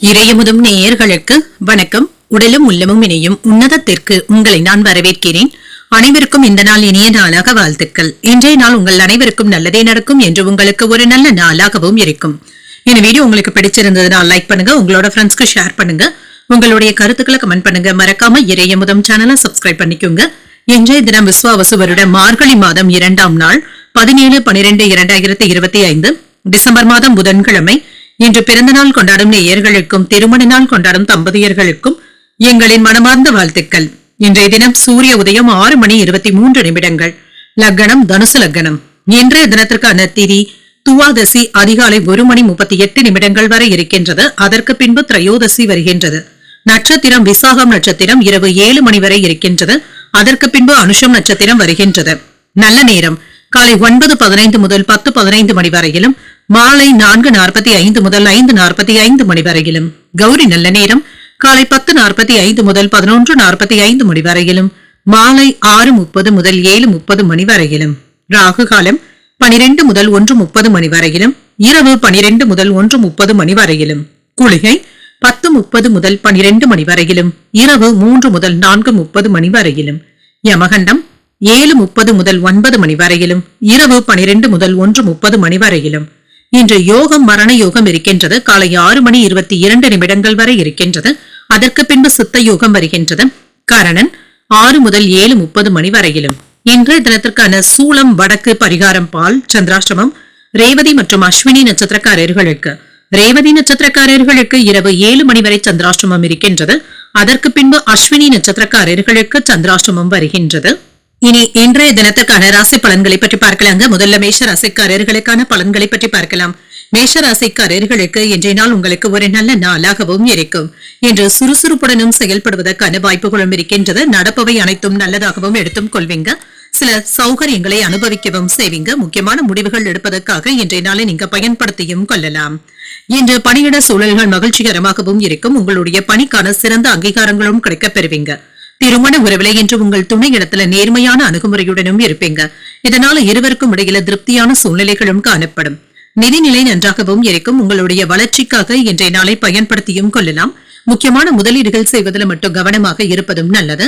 இறையமுதும் நேயர்களுக்கு வணக்கம். உடலும் உள்ளமும் இணையும் உன்னதத்திற்கு உங்களை நான் வரவேற்கிறேன். அனைவருக்கும் இந்த நாள் இனிய நாளாக வாழ்த்துக்கள். இன்றைய நாள் உங்கள் அனைவருக்கும் நல்லதே நடக்கும் என்று உங்களுக்கு ஒரு நல்ல நாளாகவும் இருக்கும். இந்த வீடியோ உங்களுக்கு பிடிச்சிருந்ததுன்னா லைக் பண்ணுங்க, உங்களோட ஃப்ரெண்ட்ஸ்க்கு ஷேர் பண்ணுங்க, உங்களுடைய கருத்துக்களை கமெண்ட் பண்ணுங்க. மறக்காம இறையமுதும் சேனலை சப்ஸ்கிரைப் பண்ணிக்கோங்க. இன்றைய தினம் விஸ்வாவசு வருட மார்கழி மாதம் 2ஆம் நாள் 17/12/2025 டிசம்பர் மாதம் புதன்கிழமை. இன்று பிறந்த நாள் கொண்டாடும் நேயர்களுக்கும் திருமண நாள் கொண்டாடும் தம்பதியர்களுக்கும் எங்களின் மனமார்ந்த வாழ்த்துக்கள். இன்றைய தினம் சூரிய உதயம் 6:23. லக்னம் தனுசு லக்னம். இன்றைய தினத்திற்கான திதி துவாதசி அதிகாலை 1:38 வரை இருக்கின்றது. அதற்கு பின்பு திரையோதசி வருகின்றது. நட்சத்திரம் விசாகம் நட்சத்திரம் இரவு 7 மணி வரை இருக்கின்றது. அதற்கு பின்பு அனுஷம் நட்சத்திரம் வருகின்றது. நல்ல நேரம் காலை 9:15 முதல் 10:15 மணி வரையிலும், மாலை 4:45 முதல் 5:45 மணி வரையிலும். கௌரி நல்ல நேரம் காலை 10:45 முதல் 11:45 மணி வரையிலும், மாலை 6:30 முதல் 7:30 மணி வரையிலும். ராகு காலம் 12 முதல் 1:30 மணி வரையிலும், இரவு 12 முதல் 1:30 மணி வரையிலும். குளிகை 10:30 முதல் 12 மணி வரையிலும், இரவு 3 முதல் 4:30 மணி வரையிலும். யமகண்டம் 7:30 முதல் 9 மணி வரையிலும், இரவு 12 முதல் 1:30 மணி வரையிலும். இன்று யோகம் மரண யோகம் இருக்கின்றது. காலை 6:22 வரை இருக்கின்றது. அதற்கு பின்பு சித்த யோகம் வருகின்றது. கரணன் 6 முதல் 7:30 மணி வரையிலும். இன்றைய தினத்திற்கான சூளம் வடக்கு, பரிகாரம் பால். சந்திராஷ்டமம் ரேவதி மற்றும் அஸ்வினி நட்சத்திரக்காரர்களுக்கு. ரேவதி நட்சத்திரக்காரர்களுக்கு இரவு 7 மணி வரை சந்திராஷ்டமம் இருக்கின்றது. அதற்கு பின்பு அஸ்வினி நட்சத்திரக்காரர்களுக்கு சந்திராஷ்டமம் வருகின்றது. இனி இன்றைய தினத்துக்கான ராசி பலன்களை பற்றி பார்க்கலாங்க. முதல்ல மேஷ ராசிக்காரர்களுக்கான பலன்களை பற்றி பார்க்கலாம். மேஷ ராசிக்காரர்களுக்கு இன்றைய நாள் உங்களுக்கு ஒரு நல்ல நாளாகவும் இருக்கும். இன்று சுறுசுறுப்புடனும் செயல்படுவதற்கான வாய்ப்புகளும் இருக்கின்றது. நடப்பவை அனைத்தும் நல்லதாகவும் எடுத்தும் கொள்வீங்க. சில சௌகரியங்களை அனுபவிக்கவும் செய்வீங்க. முக்கியமான முடிவுகள் எடுப்பதற்காக இன்றைய நாளை நீங்க பயன்படுத்தியும் கொள்ளலாம். இன்று பணியிட சூழல்கள் மகிழ்ச்சிகரமாகவும் இருக்கும். உங்களுடைய பணிக்கான சிறந்த அங்கீகாரங்களும் கிடைக்கப் பெறுவீங்க. திருமண உறவிலை என்று உங்கள் துணை இடத்துல நேர்மையான அணுகுமுறையுடனும் இருப்பீங்க. இதனால இருவருக்கும் இடையில திருப்தியான சூழ்நிலைகளும் காணப்படும். நிதிநிலை நன்றாகவும் இருக்கும். உங்களுடைய வளர்ச்சிக்காக இன்றைய நாளை பயன்படுத்தியும் கொள்ளலாம். முக்கியமான முதலீடுகள் செய்வதில் மட்டும் கவனமாக இருப்பதும் நல்லது.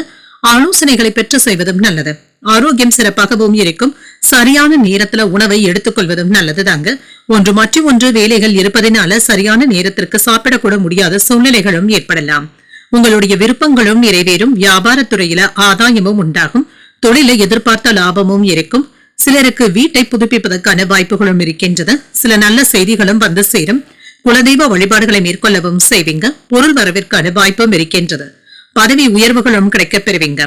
ஆலோசனைகளை பெற்று செய்வதும் நல்லது. ஆரோக்கியம் சிறப்பாகவும் இருக்கும். சரியான நேரத்துல உணவை எடுத்துக்கொள்வதும் நல்லது தாங்க. ஒன்று மற்றும் ஒன்று வேலைகள் இருப்பதனால சரியான நேரத்திற்கு சாப்பிடக்கூட முடியாத சூழ்நிலைகளும் ஏற்படலாம். உங்களுடைய விருப்பங்களும் நிறைவேறும். வியாபாரத்துறையில ஆதாயமும் உண்டாகும். தொழில எதிர்பார்த்த லாபமும் இருக்கும். சிலருக்கு வீட்டை புதுப்பிப்பதற்கான வாய்ப்புகளும் இருக்கின்றது. சில நல்ல செய்திகளும் வந்து சேரும். குலதெய்வ வழிபாடுகளை மேற்கொள்ளவும் செய்வீங்க. பொருள் வரவிற்கான வாய்ப்பும் இருக்கின்றது. பதவி உயர்வுகளும் கிடைக்கப் பெறுவீங்க.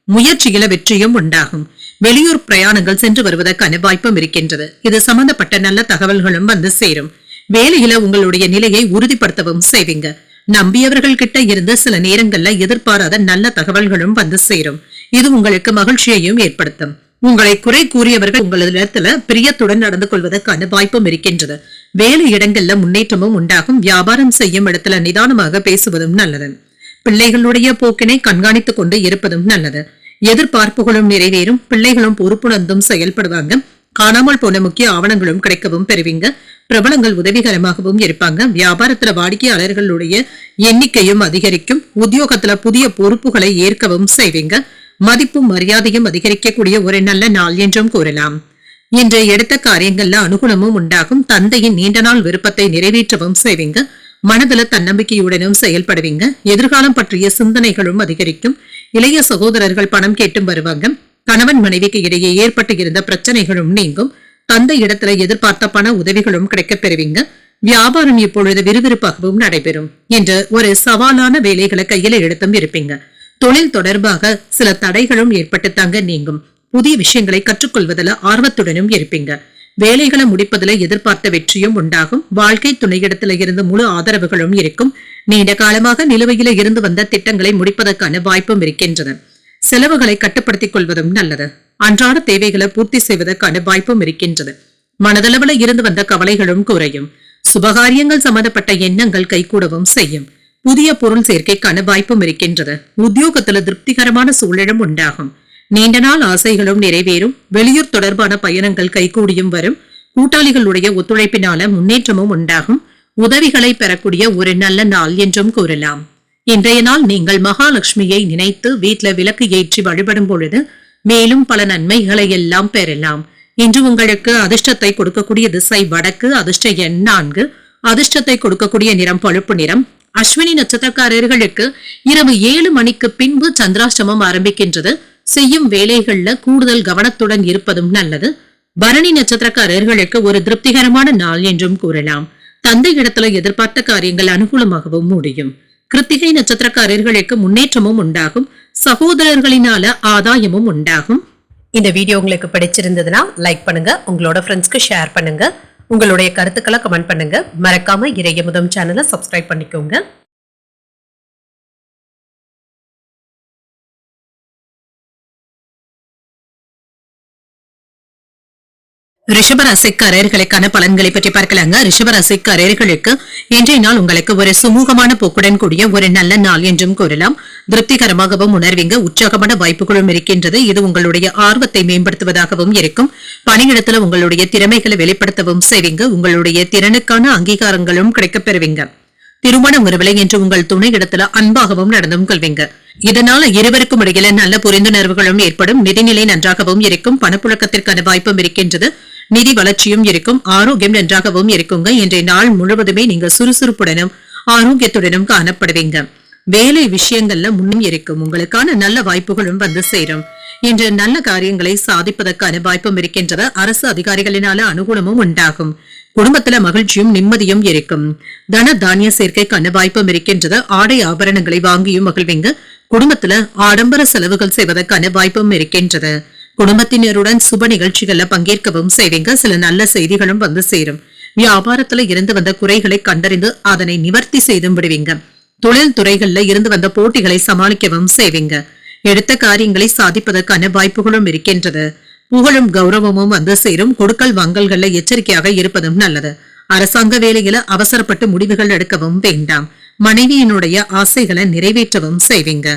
முயற்சியில வெற்றியும் உண்டாகும். வெளியூர் பிரயாணங்கள் சென்று வருவதற்கான வாய்ப்பும் இருக்கின்றது. இது சம்பந்தப்பட்ட நல்ல தகவல்களும் வந்து சேரும். வேலையில உங்களுடைய நிலையை உறுதிப்படுத்தவும் செய்வீங்க. நம்பியவர்கள் கிட்ட இருந்து சில நேரங்கள்ல எதிர்பாராத நல்ல தகவல்களும் வந்து சேரும். இது உங்களுக்கு மகிழ்ச்சியையும் ஏற்படுத்தும். உங்களை குறை கூறியவர்கள் உங்களிடத்துல பிரியத்துடன் நடந்து கொள்வதற்கான வாய்ப்பும் இருக்கின்றது. வேலை இடங்கள்ல முன்னேற்றமும் உண்டாகும். வியாபாரம் செய்யும் இடத்துல நிதானமாக பேசுவதும் நல்லது. பிள்ளைகளுடைய போக்கினை கண்காணித்துக் கொண்டு இருப்பதும் நல்லது. எதிர்பார்ப்புகளும் நிறைவேறும். பிள்ளைகளும் பொறுப்புணர்ந்தும் செயல்படுவாங்க. காணாமல் போன முக்கிய ஆவணங்களும் கிடைக்கவும் பெறுவீங்க. பிரபலங்கள் உதவிகரமாகவும் இருப்பாங்க. வியாபாரத்துல வாடிக்கையாளர்களுடைய எண்ணிக்கையும் அதிகரிக்கும். உத்தியோகத்துல புதிய பொறுப்புகளை ஏற்கவும் செய்வீங்க. மதிப்பும் மரியாதையும் அதிகரிக்கக்கூடிய ஒரு நல்ல நாள் என்றும் கூறலாம். இன்று எடுத்த காரியங்கள்ல அனுகூலமும் உண்டாகும். தந்தையின் நீண்ட நாள் விருப்பத்தை நிறைவேற்றவும் செய்வீங்க. மனதுல தன்னம்பிக்கையுடனும் செயல்படுவீங்க. எதிர்காலம் பற்றிய சிந்தனைகளும் அதிகரிக்கும். இளைய சகோதரர்கள் பணம் கேட்டும் வருவாங்க. கணவன் மனைவிக்கு இடையே ஏற்பட்டு இருந்த பிரச்சனைகளும் நீங்கும். தந்தை இடத்துல எதிர்பார்த்த பண உதவிகளும் கிடைக்கப் பெறுவீங்க. வியாபாரம் இப்பொழுது விறுவிறுப்பாகவும் நடைபெறும். என்று ஒரு சவாலான வேலைகளை கையில எடுத்தும் இருப்பீங்க. தொழில் தொடர்பாக சில தடைகளும் ஏற்பட்டு தாங்க நீங்கும். புதிய விஷயங்களை கற்றுக்கொள்வதில் ஆர்வத்துடனும் இருப்பீங்க. வேலைகளை முடிப்பதில் எதிர்பார்த்த வெற்றியும் உண்டாகும். வாழ்க்கை துணையிடத்துல இருந்து முழு ஆதரவுகளும் இருக்கும். நீண்ட காலமாக நிலுவையில இருந்து வந்த திட்டங்களை முடிப்பதற்கான வாய்ப்பும் இருக்கின்றன. செலவுகளை கட்டுப்படுத்திக் கொள்வதும் நல்லது. அன்றாட தேவைகளை பூர்த்தி செய்வதற்கான வாய்ப்பும் இருக்கின்றது. மனதளவுல இருந்து வந்த கவலைகளும் குறையும். சுபகாரியங்கள் சம்பந்தப்பட்ட எண்ணங்கள் கைகூடவும் செய்யும். புதிய பொருள் சேர்க்கைக்கான வாய்ப்பும் இருக்கின்றது. உத்தியோகத்துல திருப்திகரமான சூழலும் உண்டாகும். நீண்ட நாள் ஆசைகளும் நிறைவேறும். வெளியூர் தொடர்பான பயணங்கள் கைகூடியும் வரும். கூட்டாளிகளுடைய ஒத்துழைப்பினால முன்னேற்றமும் உண்டாகும். உதவிகளை பெறக்கூடிய ஒரு நல்ல நாள் என்றும் கூறலாம். இன்றைய நாள் நீங்கள் மகாலட்சுமியை நினைத்து வீட்ல விளக்கு ஏற்றி வழிபடும் பொழுது மேலும் பல நன்மைகளை எல்லாம் பெறலாம். இன்று உங்களுக்கு அதிர்ஷ்டத்தை கொடுக்கக்கூடிய திசை வடக்கு, அதிர்ஷ்ட எண் 4, அதிர்ஷ்டத்தை கொடுக்கக்கூடிய நிறம் பழுப்பு நிறம். அஸ்வினி நட்சத்திரக்காரர்களுக்கு இரவு 7 மணிக்கு பின்பு சந்திராஷ்டமம் ஆரம்பிக்கின்றது. செய்யும் வேலைகள்ல கூடுதல் கவனத்துடன் இருப்பதும் நல்லது. பரணி நட்சத்திரக்காரர்களுக்கு ஒரு திருப்திகரமான நாள் என்றும் கூறலாம். தந்தை இடத்துல எதிர்பார்த்த காரியங்கள் அனுகூலமாகவும் முடியும். கிருத்திகை நட்சத்திரக்காரர்களுக்கு முன்னேற்றமும் உண்டாகும். சகோதரர்களினால ஆதாயமும் உண்டாகும். இந்த வீடியோ உங்களுக்கு பிடிச்சிருந்ததுன்னா லைக் பண்ணுங்க, உங்களோட ஃப்ரெண்ட்ஸ்க்கு ஷேர் பண்ணுங்க, உங்களுடைய கருத்துக்களை கமெண்ட் பண்ணுங்க. மறக்காம இறையமுதம் சேனலை சப்ஸ்கிரைப் பண்ணிக்கோங்க. ரிஷபராசிக்காரர்களுக்கான பலன்களை பற்றி பார்க்கலாங்க. ரிஷபராசிக்காரர்களுக்கு இன்றைய நாள் உங்களுக்கு ஒரு சுமூகமான போக்குடன் கூடிய ஒரு நல்ல நாள் என்றும் கூறலாம். திருப்திகரமாகவும் உணர்வீங்க. உற்சாகமான வாய்ப்புகளும் இருக்கின்றது. இது உங்களுடைய ஆர்வத்தை மேம்படுத்துவதாகவும் இருக்கும். பணியிடத்துல உங்களுடைய திறமைகளை வெளிப்படுத்தவும் செய்வீங்க. உங்களுடைய திறனுக்கான அங்கீகாரங்களும் கிடைக்கப் பெறுவீங்க. திருமண உறவிலை என்று உங்கள் துணை இடத்துல அன்பாகவும் நடந்தும் கொள்வீங்க. இதனால இருவருக்கும் இடையில நல்ல புரிந்துணர்வுகளும் ஏற்படும். நிதிநிலை நன்றாகவும் இருக்கும். பணப்புழக்கத்திற்கான வாய்ப்பும் இருக்கின்றது. நிதி வளர்ச்சியும் இருக்கும். ஆரோக்கியம் நன்றாகவும் இருக்குங்க. இன்றைய நாள் முழுவதுமே நீங்க சுறுசுறுப்புடனும் ஆரோக்கியத்துடனும் காணப்படுவீங்க. வேலை விஷயங்கள்ல முன்னும் இருக்கும். உங்களுக்கான நல்ல வாய்ப்புகளும் வந்து சேரும். இன்று நல்ல காரியங்களை சாதிப்பதற்கான வாய்ப்பும் இருக்கின்றது. அரசு அதிகாரிகளினால அனுகூலமும் உண்டாகும். குடும்பத்துல மகிழ்ச்சியும் நிம்மதியும் இருக்கும். தன தானிய சேர்க்கைக்கான வாய்ப்பும் இருக்கின்றது. ஆடை ஆபரணங்களை வாங்கியும் மகிழ்வீங்க. குடும்பத்துல ஆடம்பர செலவுகள் செய்வதற்கான வாய்ப்பும் இருக்கின்றது. குடும்பத்தினருடன் சுப நிகழ்ச்சிகள்ல பங்கேற்கவும் செய்வீங்க. சில நல்ல செய்திகளும் வந்து சேரும். வியாபாரத்துல இருந்து வந்த குறைகளை கண்டறிந்து அதனை நிவர்த்தி செய்தும் விடுவீங்க. தொழில் துறைகள்ல இருந்து வந்த போட்டிகளை சமாளிக்கவும் செய்வீங்க. எடுத்த காரியங்களை சாதிப்பதற்கான வாய்ப்புகளும் இருக்கின்றது. புகழும் கௌரவமும் வந்து சேரும். கொடுக்கல் வாங்கல்கள்ல எச்சரிக்கையாக இருப்பதும் நல்லது. அரசாங்க வேலையில அவசரப்பட்டு முடிவுகள் எடுக்கவும் வேண்டாம். மனைவியினுடைய ஆசைகளை நிறைவேற்றவும் செய்வீங்க.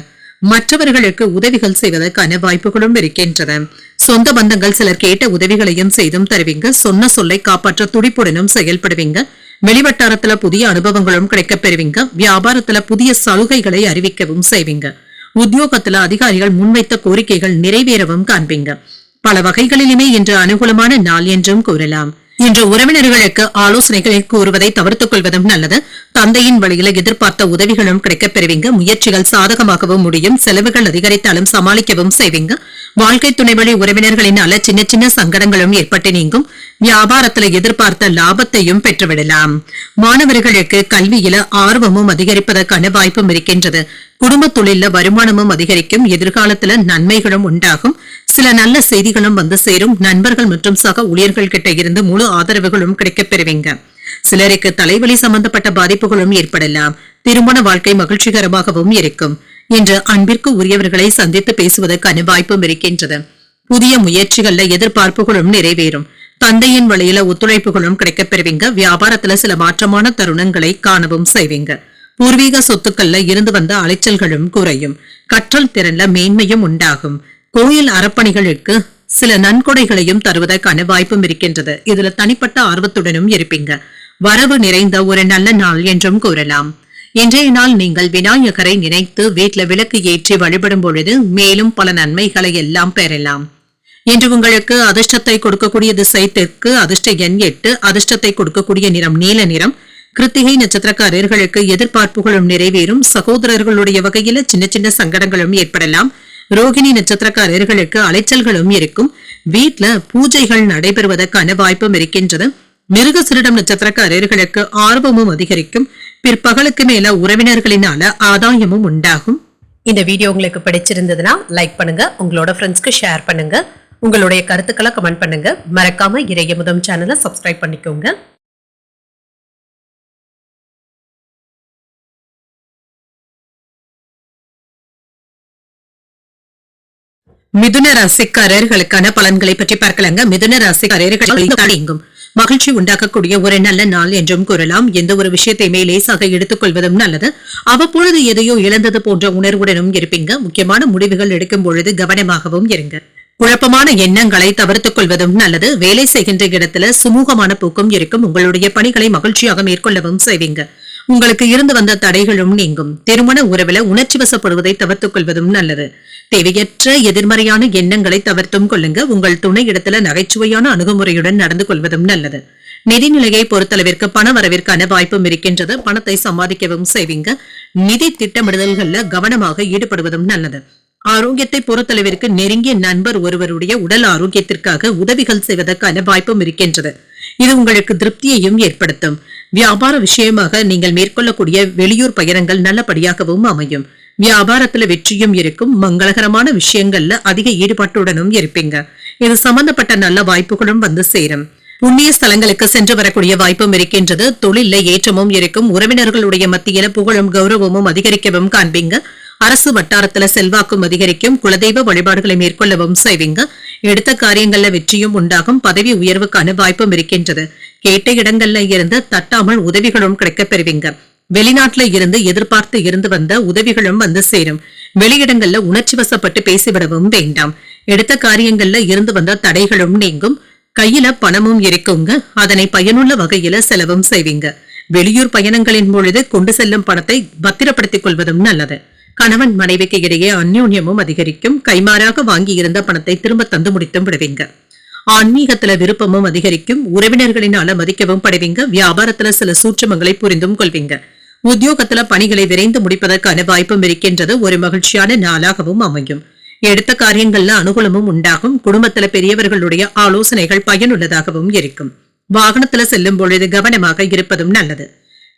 மற்றவர்களுக்கு உதவிகள் செய்வதற்கான வாய்ப்புகளும் இருக்கின்றன. சொந்த பந்தங்கள் சிலர் கேட்ட உதவிகளையும் செய்தும் தருவீங்க. சொன்ன சொல்லை காப்பாற்ற துடிப்புடனும் செயல்படுவீங்க. வெளிவட்டாரத்துல புதிய அனுபவங்களும் கிடைக்கப் பெறுவீங்க. வியாபாரத்துல புதிய சலுகைகளை அறிவிக்கவும் செய்வீங்க. உத்தியோகத்துல அதிகாரிகள் முன்வைத்த கோரிக்கைகள் நிறைவேறவும் காண்பீங்க. பல வகைகளிலுமே இன்று அனுகூலமான நாள் என்றும் கூறலாம். இன்று உறவினர்களுக்கு ஆலோசனைகளை கூறுவதை தவிர்த்துக் கொள்வதும் நல்லது. தந்தையின் வழியில எதிர்பார்த்த உதவிகளும் கிடைக்கப் பெறுவீங்க. முயற்சிகள் சாதகமாகவும் முடியும். செலவுகள் அதிகரித்தாலும் சமாளிக்கவும் செய்வீங்க. வாழ்க்கை துணை வழி உறவினர்களினால சின்ன சின்ன சங்கடங்களும் ஏற்பட்டு நீங்கும். வியாபாரத்துல எதிர்பார்த்த லாபத்தையும் பெற்றுவிடலாம். மாணவர்களுக்கு கல்வியில ஆர்வமும் அதிகரிப்பதற்கான வாய்ப்பும் இருக்கின்றது. குடும்ப தொழில வருமானமும் அதிகரிக்கும். எதிர்காலத்துல நன்மைகளும் உண்டாகும். சில நல்ல செய்திகளும் வந்து சேரும். நண்பர்கள் மற்றும் சக ஊழியர்கள் கிட்ட இருந்து முழு ஆதரவுகளும் கிடைக்கப் பெறுவீங்க. சிலருக்கு தலைவலி சம்பந்தப்பட்ட பாதிப்புகளும் ஏற்படலாம். திருமண வாழ்க்கை மகிழ்ச்சிகரமாகவும் இருக்கும். இன்று அன்பிற்கு உரியவர்களை சந்தித்து பேசுவதற்கான வாய்ப்பும் இருக்கின்றது. புதிய முயற்சிகள்ல எதிர்பார்ப்புகளும் நிறைவேறும். தந்தையின் வழியில ஒத்துழைப்புகளும் கிடைக்கப் பெறுவீங்க. வியாபாரத்துல சில மாற்றமான தருணங்களை காணவும் செய்வீங்க. பூர்வீக சொத்துக்கள்ல இருந்து வந்த அலைச்சல்களும் குறையும். கற்றல் திறன்ல மேன்மையும் உண்டாகும். கோயில் அறப்பணிகளுக்கு சில நன்கொடைகளையும் தருவதற்கான வாய்ப்பும் இருக்கின்றது. இதுல தனிப்பட்ட ஆர்வத்துடனும் இருப்பீங்க. வரவு நிறைந்த ஒரு நல்ல நாள் என்றும் கூறலாம். இன்றைய நாள் நீங்கள் விநாயகரை நினைத்து வீட்டுல விளக்கு ஏற்றி வழிபடும் பொழுது மேலும் பல நன்மைகளை எல்லாம் பெறலாம். இன்று உங்களுக்கு அதிர்ஷ்டத்தை கொடுக்கக்கூடிய திசை தெற்கு, அதிர்ஷ்ட எண் 8, அதிர்ஷ்டத்தை கொடுக்கக்கூடிய நிறம் நீல நிறம். கிருத்திகை நட்சத்திரக்காரர்களுக்கு எதிர்பார்ப்புகளும் நிறைவேறும். சகோதரர்களுடைய வகையில சின்ன சின்ன சங்கடங்களும் ஏற்படலாம். ரோகிணி நட்சத்திரக்காரர்களுக்கு அலைச்சல்களும் இருக்கும். வீட்ல பூஜைகள் நடைபெறுவதற்கான வாய்ப்பும் இருக்கின்றது. மிருகசீரிடம் நட்சத்திரக்காரர்களுக்கு ஆர்வமும் அதிகரிக்கும். பிற்பகலுக்கு மேல உறவினர்களினால ஆதாயமும் உண்டாகும். இந்த வீடியோ உங்களுக்கு பிடிச்சிருந்ததுன்னா லைக் பண்ணுங்க, உங்களோட ஃப்ரெண்ட்ஸ்க்கு ஷேர் பண்ணுங்க, உங்களுடைய கருத்துக்களை கமெண்ட் பண்ணுங்க. மறக்காம இறையமுதம் சேனலை சப்ஸ்கிரைப் பண்ணிக்கோங்க. மிதுன ராசிக்காரர்களுக்கான பலன்களை பற்றி பார்க்கலாங்க. மிதுன ராசிக்காரர்கள் மகிழ்ச்சி உண்டாக்கக்கூடிய ஒரு நல்ல நாள் என்றும் கூறலாம். எந்த ஒரு விஷயத்தையுமே லேசாக எடுத்துக் கொள்வதும் நல்லது. அவ்வப்பொழுது எதையோ இழந்தது போன்ற உணர்வுடனும் இருப்பீங்க. முக்கியமான முடிவுகள் எடுக்கும் பொழுது கவனமாகவும் இருங்க. குழப்பமான எண்ணங்களை தவிர்த்துக் கொள்வதும் நல்லது. வேலை செய்கின்ற இடத்துல சுமூகமான போக்கும் இருக்கும். உங்களுடைய பணிகளை மகிழ்ச்சியாக மேற்கொள்ளவும் செய்வீங்க. உங்களுக்கு இருந்து வந்த தடைகளும் நீங்கும். திருமண உறவுல உணர்ச்சி வசப்படுவதை தவிர்த்துக் கொள்வதும் நல்லது. தேவையற்ற எதிர்மறையான எண்ணங்களை தவிர்த்தும் கொள்ளுங்க. உங்கள் துணை இடத்துல நகைச்சுவையான அணுகுமுறையுடன் நடந்து கொள்வதும் நல்லது. நிதிநிலையை பொறுத்தளவிற்கு பண வரவிற்கான வாய்ப்பும் இருக்கின்றது. பணத்தை சம்பாதிக்கவும் செய்வீங்க. நிதி திட்டமிடுதல்கள்ல கவனமாக ஈடுபடுவதும் நல்லது. ஆரோக்கியத்தை பொறுத்தளவிற்கு நெருங்கிய நண்பர் ஒருவருடைய உடல் ஆரோக்கியத்திற்காக உதவிகள் செய்வதற்கான வாய்ப்பும் இருக்கின்றது. இது உங்களுக்கு திருப்தியையும் ஏற்படுத்தும். வியாபார விஷயமாக நீங்கள் மேற்கொள்ளக்கூடிய வெளியூர் பயணங்கள் நல்லபடியாகவும் அமையும். வியாபாரத்துல வெற்றியும் இருக்கும். மங்களகரமான விஷயங்கள்ல அதிக ஈடுபாட்டுடனும் இருப்பீங்க. இது சம்பந்தப்பட்ட நல்ல வாய்ப்புகளும் வந்து சேரும். புண்ணிய ஸ்தலங்களுக்கு சென்று வரக்கூடிய வாய்ப்பும் இருக்கின்றது. தொழில ஏற்றமும் இருக்கும். உறவினர்களுடைய மத்தியில புகழும் கௌரவமும் அதிகரிக்கவும் காண்பீங்க. அரசு வட்டாரத்துல செல்வாக்கும் அதிகரிக்கும். குலதெய்வ வழிபாடுகளை மேற்கொள்ளவும் செய்வீங்க. எடுத்த காரியங்கள்ல வெற்றியும் உண்டாகும். பதவி உயர்வுக்கான வாய்ப்பும் இருக்கின்றது. கேட்ட இடங்கள்ல இருந்து தட்டாமல் உதவிகளும் கிடைக்கப் பெறுவீங்க. வெளிநாட்டுல இருந்து எதிர்பார்த்து இருந்து வந்த உதவிகளும் வந்து சேரும். வெளியிடங்கள்ல உணர்ச்சி வசப்பட்டு பேசிவிடவும் வேண்டாம். எடுத்த காரியங்கள்ல இருந்து வந்த தடைகளும் நீங்கும். கையில பணமும் இருக்குங்க. அதனை பயனுள்ள வகையில செலவும் செய்வீங்க. வெளியூர் பயணங்களின் பொழுது கொண்டு செல்லும் பணத்தை பத்திரப்படுத்திக் கொள்வதும் நல்லது. கணவன் மனைவிக்கு இடையே அந்யோன்யமும் அதிகரிக்கும். கைமாறாக வாங்கி இருந்த பணத்தை திரும்ப தந்து முடித்தும் விடுவீங்க. ஆன்மீகத்துல விருப்பமும் அதிகரிக்கும். உறவினர்களினால மதிக்கவும் படுவீங்க. வியாபாரத்துல சில சூட்சமங்களை புரிந்தும் கொள்வீங்க. உத்தியோகத்துல பணிகளை விரைந்து முடிப்பதற்கான வாய்ப்பும் இருக்கின்றது. ஒரு மகிழ்ச்சியான நாளாகவும் அமையும். எடுத்த காரியங்கள்ல அனுகூலமும் உண்டாகும். குடும்பத்துல பெரியவர்களுடைய ஆலோசனைகள் பயனுள்ளதாகவும் இருக்கும். வாகனத்துல செல்லும் பொழுது கவனமாக இருப்பதும் நல்லது.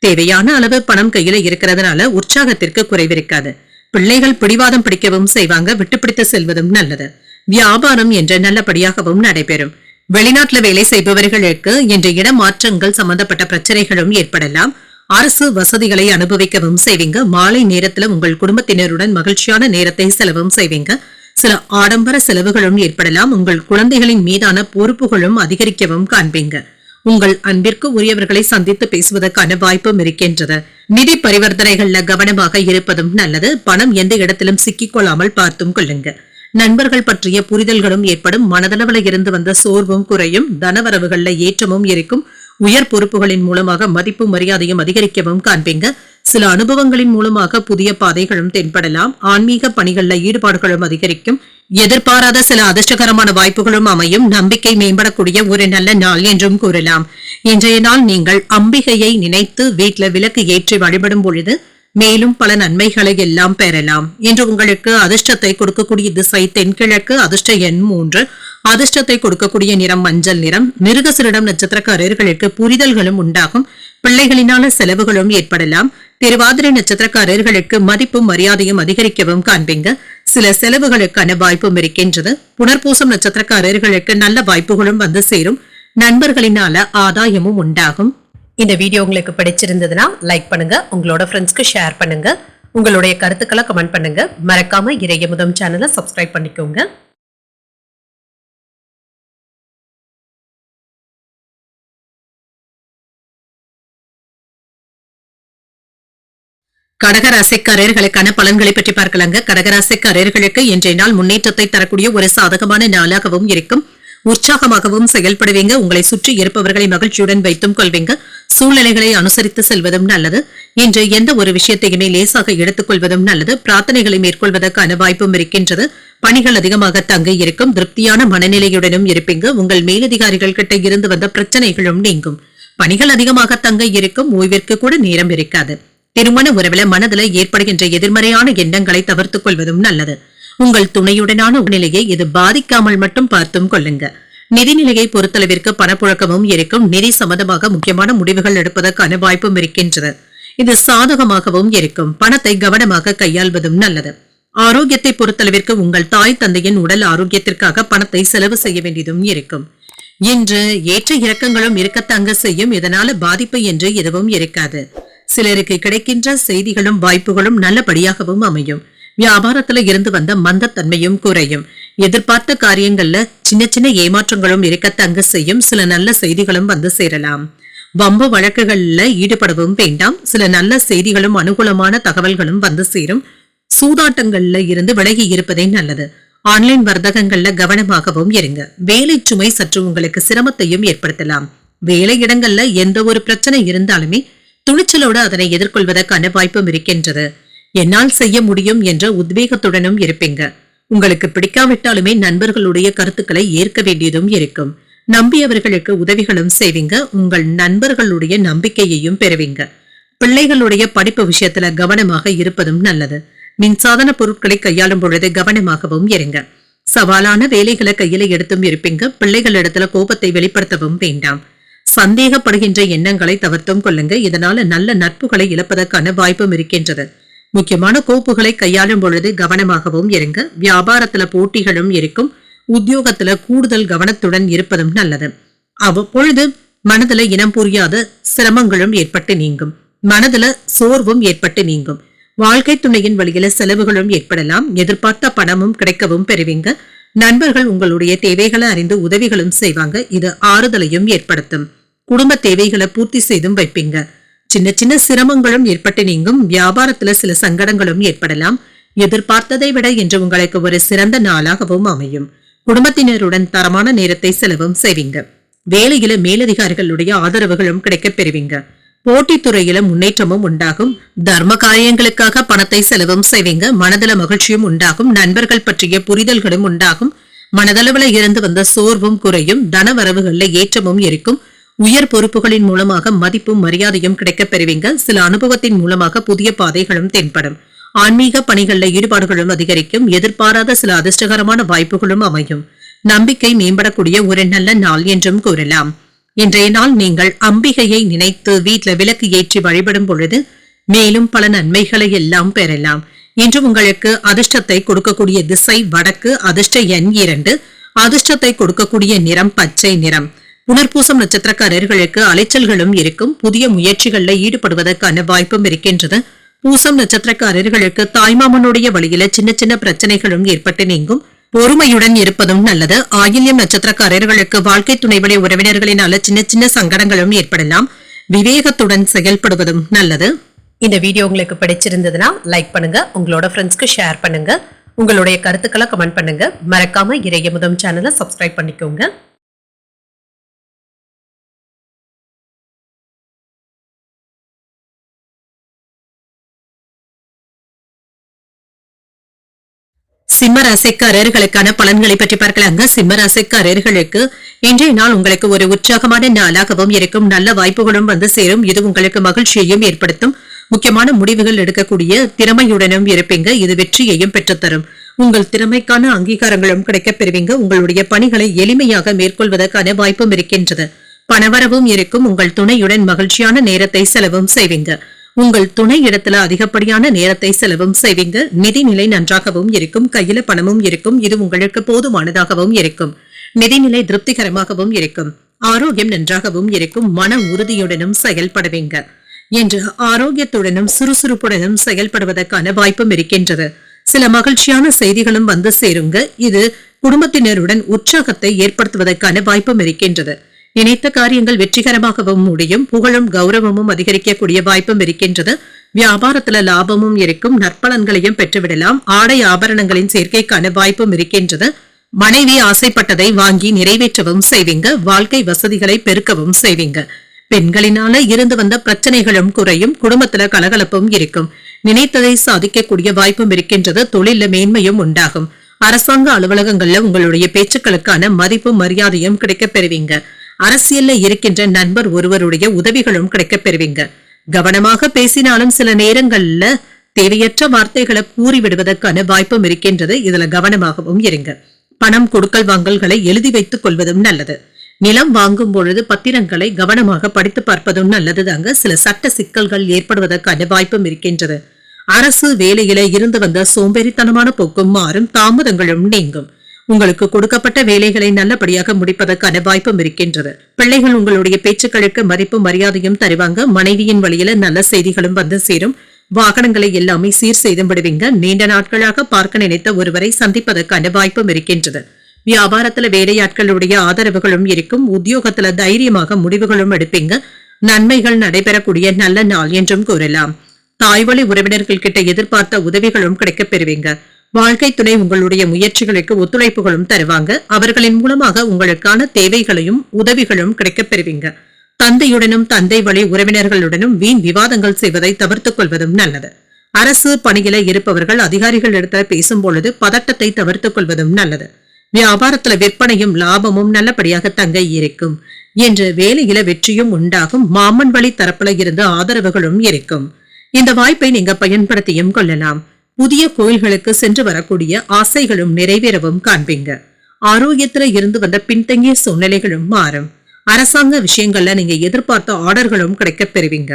தேவையான அளவு பணம் கையில இருக்கிறதுனால உற்சாகத்திற்கு குறைவிருக்காது. பிள்ளைகள் பிடிவாதம் பிடிக்கவும் செய்வாங்க. விட்டுப்பிடித்து செல்வதும் நல்லது. வியாபாரம் என்ற நல்லபடியாகவும் நடைபெறும். வெளிநாட்டுல வேலை செய்பவர்களுக்கு என்ற இடமாற்றங்கள் சம்பந்தப்பட்ட பிரச்சனைகளும் ஏற்படலாம். அரசு வசதிகளை அனுபவிக்கவும் செய்வீங்க. மாலை நேரத்துல உங்கள் குடும்பத்தினருடன் மகிழ்ச்சியான நேரத்தை செலவும் செய்வீங்க. சில ஆடம்பர செலவுகளும் ஏற்படலாம். உங்கள் குழந்தைகளின் மீதான பொறுப்புகளும் அதிகரிக்கவும் காண்பீங்க. உங்கள் அன்பிற்கு உரியவர்களை சந்தித்து பேசுவதற்கான வாய்ப்பும் இருக்கின்றது. நிதி பரிவர்த்தனைகள்ல கவனமாக இருப்பதும் நல்லது. பணம் எந்த இடத்திலும் சிக்கிக் கொள்ளாமல் பார்த்தும் கொள்ளுங்க. நண்பர்கள் பற்றிய புரிதல்களும் ஏற்படும். மனதளவுல இருந்து வந்த சோர்வும் குறையும். தனவரவுகள்ல ஏற்றமும் இருக்கும். உயர் பொறுப்புகளின் மூலமாக மதிப்பு மரியாதையும் அதிகரிக்கவும் காண்பீங்க. சில அனுபவங்களின் மூலமாக புதிய பாதைகளும் தென்படலாம். ஆன்மீக பணிகள்ல ஈடுபாடுகளும் அதிகரிக்கும். எதிர்பாராத சில அதிர்ஷ்டகரமான வாய்ப்புகளும் அமையும். நம்பிக்கை மேம்படக்கூடிய ஒரு நல்ல நாள் என்றும் கூறலாம். இன்றைய நாள் நீங்கள் அம்பிகையை நினைத்து வீட்டுல விளக்கு ஏற்றி வழிபடும் பொழுது மேலும் பல நன்மைகளை எல்லாம் பெறலாம். இன்று உங்களுக்கு அதிர்ஷ்டத்தை கொடுக்கக்கூடிய திசை தென்கிழக்கு. அதிர்ஷ்ட எண் 3. அதிர்ஷ்டத்தை கொடுக்கக்கூடிய நிறம் மஞ்சள் நிறம். மிருகசீரிடம் நட்சத்திரக்காரர்களுக்கு புரிதல்களும் உண்டாகும். பிள்ளைகளினால செலவுகளும் ஏற்படலாம். திருவாதிரை நட்சத்திரக்காரர்களுக்கு மதிப்பும் மரியாதையும் அதிகரிக்கவும் காண்பீங்க. சில செலவுகளுக்கான வாய்ப்பும் இருக்கின்றது. புனர்பூசம் நட்சத்திரக்காரர்களுக்கு நல்ல வாய்ப்புகளும் வந்து சேரும். நண்பர்களினால ஆதாயமும் உண்டாகும். இந்த வீடியோ உங்களுக்கு பிடிச்சிருந்ததுன்னா லைக் பண்ணுங்க. உங்களோட ஃப்ரெண்ட்ஸ்க்கு ஷேர் பண்ணுங்க. உங்களுடைய கருத்துக்களை கமெண்ட் பண்ணுங்க. மறக்காம இறையமுதம் சேனலை சப்ஸ்கிரைப் பண்ணிக்கோங்க. கடகராசிக்காரர்களுக்கான பலன்களை பற்றி பார்க்கலாங்க. கடகராசிக்காரர்களுக்கு இன்றைய நாள் முன்னேற்றத்தை தரக்கூடிய ஒரு சாதகமான நாளாகவும் இருக்கும். உற்சாகமாகவும் செயல்படுவீங்க. உங்களை சுற்றி இருப்பவர்களை மகிழ்ச்சியுடன் வைத்தும் கொள்வீங்க. சூழ்நிலைகளை அனுசரித்து செல்வதும் நல்லது. இன்று எந்த ஒரு விஷயத்தையுமே லேசாக எடுத்துக் கொள்வதும் நல்லது. பிரார்த்தனைகளை மேற்கொள்வதற்கான வாய்ப்பும் இருக்கின்றது. பணிகள் அதிகமாக தங்க இருக்கும். திருப்தியான மனநிலையுடனும் இருப்பீங்க. உங்கள் மேலதிகாரிகள் கிட்ட இருந்து வந்த பிரச்சனைகளும் நீங்கும். பணிகள் அதிகமாக தங்க இருக்கும். ஓய்விற்கு கூட நேரம் இருக்காது. திருமண உறவுல மனதில் ஏற்படுகின்ற எதிர்மறையான எண்ணங்களை தவிர்த்துக் கொள்வதும் நல்லது. உங்கள் துணையுடனான நிலையை இது பாதிக்காமல் மட்டும் பார்த்தும் கொள்ளுங்க. நிதிநிலையை பொறுத்தளவிற்கு பணப்புழக்கமும் இருக்கும். நிதி சம்பந்தமாக முக்கியமான முடிவுகள் எடுப்பதற்கான வாய்ப்பும் இருக்கின்றது. இது சாதகமாகவும் இருக்கும். பணத்தை கவனமாக கையாள்வதும் நல்லது. ஆரோக்கியத்தை பொறுத்தளவிற்கு உங்கள் தாய் தந்தையின் உடல் ஆரோக்கியத்திற்காக பணத்தை செலவு செய்ய வேண்டியதும் இருக்கும். இன்று ஏற்ற இறக்கங்களும் இருக்கத்தாங்க செய்யும். இதனால பாதிப்பு என்று எதுவும் இருக்காது. சிலருக்கு கிடைக்கின்ற செய்திகளும் வாய்ப்புகளும் நல்லபடியாகவும் அமையும். வியாபாரத்துல இருந்து வந்த மந்தத்தன்மையும் குறையும். எதிர்பார்த்த காரியங்கள்ல சின்ன சின்ன ஏமாற்றங்களும் இருக்கத்தங்க செய்யும். சில நல்ல செய்திகளும் வந்து சேரலாம். வம்பு வழக்குகள்ல ஈடுபடவும் வேண்டாம். சில நல்ல செய்திகளும் அனுகூலமான தகவல்களும் வந்து சேரும். சூதாட்டங்கள்ல இருந்து விலகி இருப்பதே நல்லது. ஆன்லைன் வர்த்தகங்கள்ல கவனமாகவும் இருங்க. வேலை சுமை சற்று உங்களுக்கு சிரமத்தையும் ஏற்படுத்தலாம். வேலை இடங்கள்ல எந்த ஒரு பிரச்சனை இருந்தாலுமே துணிச்சலோடு அதனை எதிர்கொள்வதற்கான வாய்ப்பும் இருக்கின்றது. என்னால் செய்ய முடியும் என்ற உத்வேகத்துடனும் இருப்பீங்க. உங்களுக்கு பிடிக்காவிட்டாலுமே நண்பர்களுடைய கருத்துக்களை ஏற்க வேண்டியதும் இருக்கும். நம்பியவர்களுக்கு உதவிகளும் செய்வீங்க. உங்கள் நண்பர்களுடைய நம்பிக்கையையும் பெறுவீங்க. பிள்ளைகளுடைய படிப்பு விஷயத்துல கவனமாக இருப்பதும் நல்லது. மின்சாதன பொருட்களை கையாளும் பொழுது கவனமாகவும் இருங்க. சவாலான வேலைகளை கையில எடுத்தும் இருப்பீங்க. பிள்ளைகளிடத்துல கோபத்தை வெளிப்படுத்தவும் வேண்டாம். சந்தேகப்படுகின்ற எண்ணங்களை தவிர்த்தும் கொள்ளுங்க. இதனால நல்ல நட்புகளை இழப்பதற்கான வாய்ப்பும் இருக்கின்றது. முக்கியமான கோப்புகளை கையாளும் பொழுது கவனமாகவும் இருங்க. வியாபாரத்துல போட்டிகளும் இருக்கும். உத்தியோகத்துல கூடுதல் கவனத்துடன் இருப்பதும் நல்லது. அவ்வப்பொழுது மனதுல இனம் புரியாத சிரமங்களும் ஏற்பட்டு நீங்கும். மனதுல சோர்வும் ஏற்பட்டு நீங்கும். வாழ்க்கை துணையின் வழியில செலவுகளும் ஏற்படலாம். எதிர்பார்த்த பணமும் கிடைக்கவும் பெறுவீங்க. நண்பர்கள் உங்களுடைய தேவைகளை அறிந்து உதவிகளும் செய்வாங்க. இது ஆறுதலையும் ஏற்படுத்தும். குடும்ப தேவைகளை பூர்த்தி செய்தும் வைப்பீங்க. சின்ன சின்ன சிரமங்களும் ஏற்பட்டு நீங்கும். வியாபாரத்துல சில சங்கடங்களும் ஏற்படலாம். எதிர்பார்த்ததை விட இன்று உங்களுக்கு ஒரு சிறந்த நாளாகவும் அமையும். குடும்பத்தினருடன் தரமான நேரத்தை செலவும் செய்வீங்க. வேலையில மேலதிகாரிகளுடைய ஆதரவுகளும் கிடைக்கப் பெறுவீங்க. போட்டித் துறையில முன்னேற்றமும் உண்டாகும். தர்ம காரியங்களுக்காக பணத்தை செலவும் செய்வீங்க. மனதள மகிழ்ச்சியும் உண்டாகும். நண்பர்கள் பற்றிய புரிதல்களும் உண்டாகும். மனதளவுல இருந்து வந்த சோர்வும் குறையும். தனவரவுகள்ல ஏற்றமும் இருக்கும். உயர் பொறுப்புகளின் மூலமாக மதிப்பும் மரியாதையும் கிடைக்கப் பெறுவீங்க. சில அனுபவத்தின் மூலமாக புதிய பாதைகளும் தென்படும். ஆன்மீக பணிகள்ல ஈடுபாடுகளும் அதிகரிக்கும். எதிர்பாராத சில அதிர்ஷ்டகரமான வாய்ப்புகளும் அமையும். நம்பிக்கை மேம்படக்கூடிய ஒரு நல்ல நாள் என்றும் கூறலாம். இன்றைய நாள் நீங்கள் அம்பிகையை நினைத்து வீட்டில் விளக்கு ஏற்றி வழிபடும் பொழுது மேலும் பல நன்மைகளை எல்லாம் பெறலாம். இன்று உங்களுக்கு அதிர்ஷ்டத்தை கொடுக்கக்கூடிய திசை வடக்கு. அதிர்ஷ்ட எண் 2. அதிர்ஷ்டத்தை கொடுக்கக்கூடிய நிறம் பச்சை நிறம். புனர்பூசம் நட்சத்திரக்காரர்களுக்கு அலைச்சல்களும் இருக்கும். புதிய முயற்சிகள்ல ஈடுபடுவதற்கான வாய்ப்பும் இருக்கின்றது. பூசம் நட்சத்திரக்காரர்களுக்கு தாய்மாமனுடைய வழியில சின்ன சின்ன பிரச்சனைகளும் ஏற்பட்டு நீங்கும். பொறுமையுடன் இருப்பதும் நல்லது. ஆயில்யம் நட்சத்திரக்காரர்களுக்கு வாழ்க்கை துணைவழி உறவினர்களினால சின்ன சின்ன சங்கடங்களும் ஏற்படலாம். விவேகத்துடன் செயல்படுவதும் நல்லது. இந்த வீடியோ உங்களுக்கு பிடிச்சிருந்ததுன்னா லைக் பண்ணுங்க. உங்களோட ஃப்ரெண்ட்ஸ்க்கு ஷேர் பண்ணுங்க. உங்களுடைய கருத்துக்களை கமெண்ட் பண்ணுங்க. மறக்காம இறையமுதம் சேனலை சப்ஸ்கிரைப் பண்ணிக்கோங்க. சிம்ம ராசிக்காரர்களுக்கான பலன்களை பற்றி பார்க்கலாங்க. சிம்ம ராசிக்காரர்களுக்கு இன்றைய நாள் உங்களுக்கு ஒரு உற்சாகமான நாளாகவும் இருக்கும். நல்ல வாய்ப்புகளும் வந்து சேரும். இது உங்களுக்கு மகிழ்ச்சியையும் ஏற்படுத்தும். முக்கியமான முடிவுகள் எடுக்கக்கூடிய திறமையுடனும் இருப்பீங்க. இது வெற்றியையும் பெற்றுத்தரும். உங்கள் திறமைக்கான அங்கீகாரங்களும் கிடைக்கப் பெறுவீங்க. உங்களுடைய பணிகளை எளிமையாக மேற்கொள்வதற்கான வாய்ப்பும் இருக்கின்றது. பணவரவும் இருக்கும். உங்கள் துணையுடன் மகிழ்ச்சியான நேரத்தை செலவும் செய்வீங்க. உங்கள் துணை இடத்துல அதிகப்படியான நேரத்தை செலவும் செய்வீங்க. நிதிநிலை நன்றாகவும் இருக்கும். கையில பணமும் இருக்கும். இது உங்களுக்கு போதுமானதாகவும் இருக்கும். நிதிநிலை திருப்திகரமாகவும் இருக்கும். ஆரோக்கியம் நன்றாகவும் இருக்கும். மன உறுதியுடனும் செயல்படுவீங்க. என்று ஆரோக்கியத்துடனும் சுறுசுறுப்புடனும் செயல்படுவதற்கான வாய்ப்பும் இருக்கின்றது. சில மகிழ்ச்சியான செய்திகளும் வந்து சேருங்க. இது குடும்பத்தினருடன் உற்சாகத்தை ஏற்படுத்துவதற்கான வாய்ப்பும் இருக்கின்றது. நினைத்த காரியங்கள் வெற்றிகரமாகவும் முடியும். புகழும் கௌரவமும் அதிகரிக்கக்கூடிய வாய்ப்பும் இருக்கின்றது. வியாபாரத்துல லாபமும் இருக்கும். நற்பலன்களையும் பெற்றுவிடலாம். ஆடை ஆபரணங்களின் சேர்க்கைக்கான வாய்ப்பும் இருக்கின்றது. மனைவி ஆசைப்பட்டதை வாங்கி நிறைவேற்றவும் செய்வீங்க. வாழ்க்கை வசதிகளை பெருக்கவும் செய்வீங்க. பெண்களினால இருந்து வந்த பிரச்சனைகளும் குறையும். குடும்பத்துல கலகலப்பும் இருக்கும். நினைத்ததை சாதிக்கக்கூடிய வாய்ப்பும் இருக்கின்றது. தொழில மேன்மையும் உண்டாகும். அரசாங்க அலுவலகங்கள்ல உங்களுடைய பேச்சுக்களுக்கான மதிப்பும் மரியாதையும் கிடைக்கப் பெறுவீங்க. அரசியல்ல இருக்கின்ற நண்பர் ஒருவருடைய உதவிகளும் கிடைக்கப் பெறுவீங்க. கவனமாக பேசினாலும் சில நேரங்கள்ல தேவையற்ற வார்த்தைகளை கூறிவிடுவதற்கான வாய்ப்பும் இருக்கின்றது. இதுல கவனமாகவும் இருங்க. பணம் கொடுக்கல் வாங்கல்களை எழுதி வைத்துக் கொள்வதும் நல்லது. நிலம் வாங்கும் பொழுது பத்திரங்களை கவனமாக படித்து பார்ப்பதும் நல்லதுதாங்க. சில சட்ட சிக்கல்கள் ஏற்படுவதற்கான வாய்ப்பும் இருக்கின்றது. அரசு வேலையில இருந்து வந்த சோம்பேறித்தனமான போக்கும் மாறும். தாமதங்களும் நீங்கும். உங்களுக்கு கொடுக்கப்பட்ட வேலைகளை நல்லபடியாக முடிப்பதற்கான வாய்ப்பும் இருக்கின்றது. பிள்ளைகள் உங்களுடைய பேச்சுக்களுக்கு மதிப்பு மரியாதையும் தருவாங்க. மனைவியின் வழியில நல்ல செய்திகளும் வந்து சேரும். வாகனங்களை எல்லாமே சீர் செய்து விடுவீங்க. நீண்ட நாட்களாக பார்க்க நினைத்த ஒருவரை சந்திப்பதற்கான வாய்ப்பும் இருக்கின்றது. வியாபாரத்துல வேலையாட்களுடைய ஆதரவுகளும் இருக்கும். உத்தியோகத்துல தைரியமாக முடிவுகளும் எடுப்பீங்க. நன்மைகள் நடைபெறக்கூடிய நல்ல நாள் என்றும் கூறலாம். தாய்வழி உறவினர்கள் கிட்ட எதிர்பார்த்த உதவிகளும் கிடைக்கப் பெறுவீங்க. வாழ்க்கை துணை உங்களுடைய முயற்சிகளுக்கு ஒத்துழைப்புகளும் தருவாங்க. அவர்களின் மூலமாக உங்களுக்கான தேவைகளையும் உதவிகளும் கிடைக்கப் பெறுவீங்க. தந்தையுடனும் தந்தை வழி உறவினர்களுடனும் வீண் விவாதங்கள் செய்வதை தவிர்த்துக் கொள்வதும் நல்லது. அரசு பணியில இருப்பவர்கள் அதிகாரிகள் இடத்துல பேசும் பொழுது பதட்டத்தை தவிர்த்துக் கொள்வதும் நல்லது. வியாபாரத்துல விற்பனையும் லாபமும் நல்லபடியாக தங்க இருக்கும். என்று வேலையில வெற்றியும் உண்டாகும். மாமன் வழி தரப்புல இருந்து ஆதரவுகளும் இருக்கும். இந்த வாய்ப்பை நீங்க பயன்படுத்தியும் கொள்ளலாம். புதிய கோயில்களுக்கு சென்று வரக்கூடிய ஆசைகளும் நிறைவேறவும் காண்பீங்க. ஆரோக்கியத்துல இருந்து வந்த பின்தங்கிய சூழ்நிலைகளும் மாறும். அரசாங்க விஷயங்கள்ல நீங்க எதிர்பார்த்த ஆர்டர்களும் கிடைக்கப் பெறுவீங்க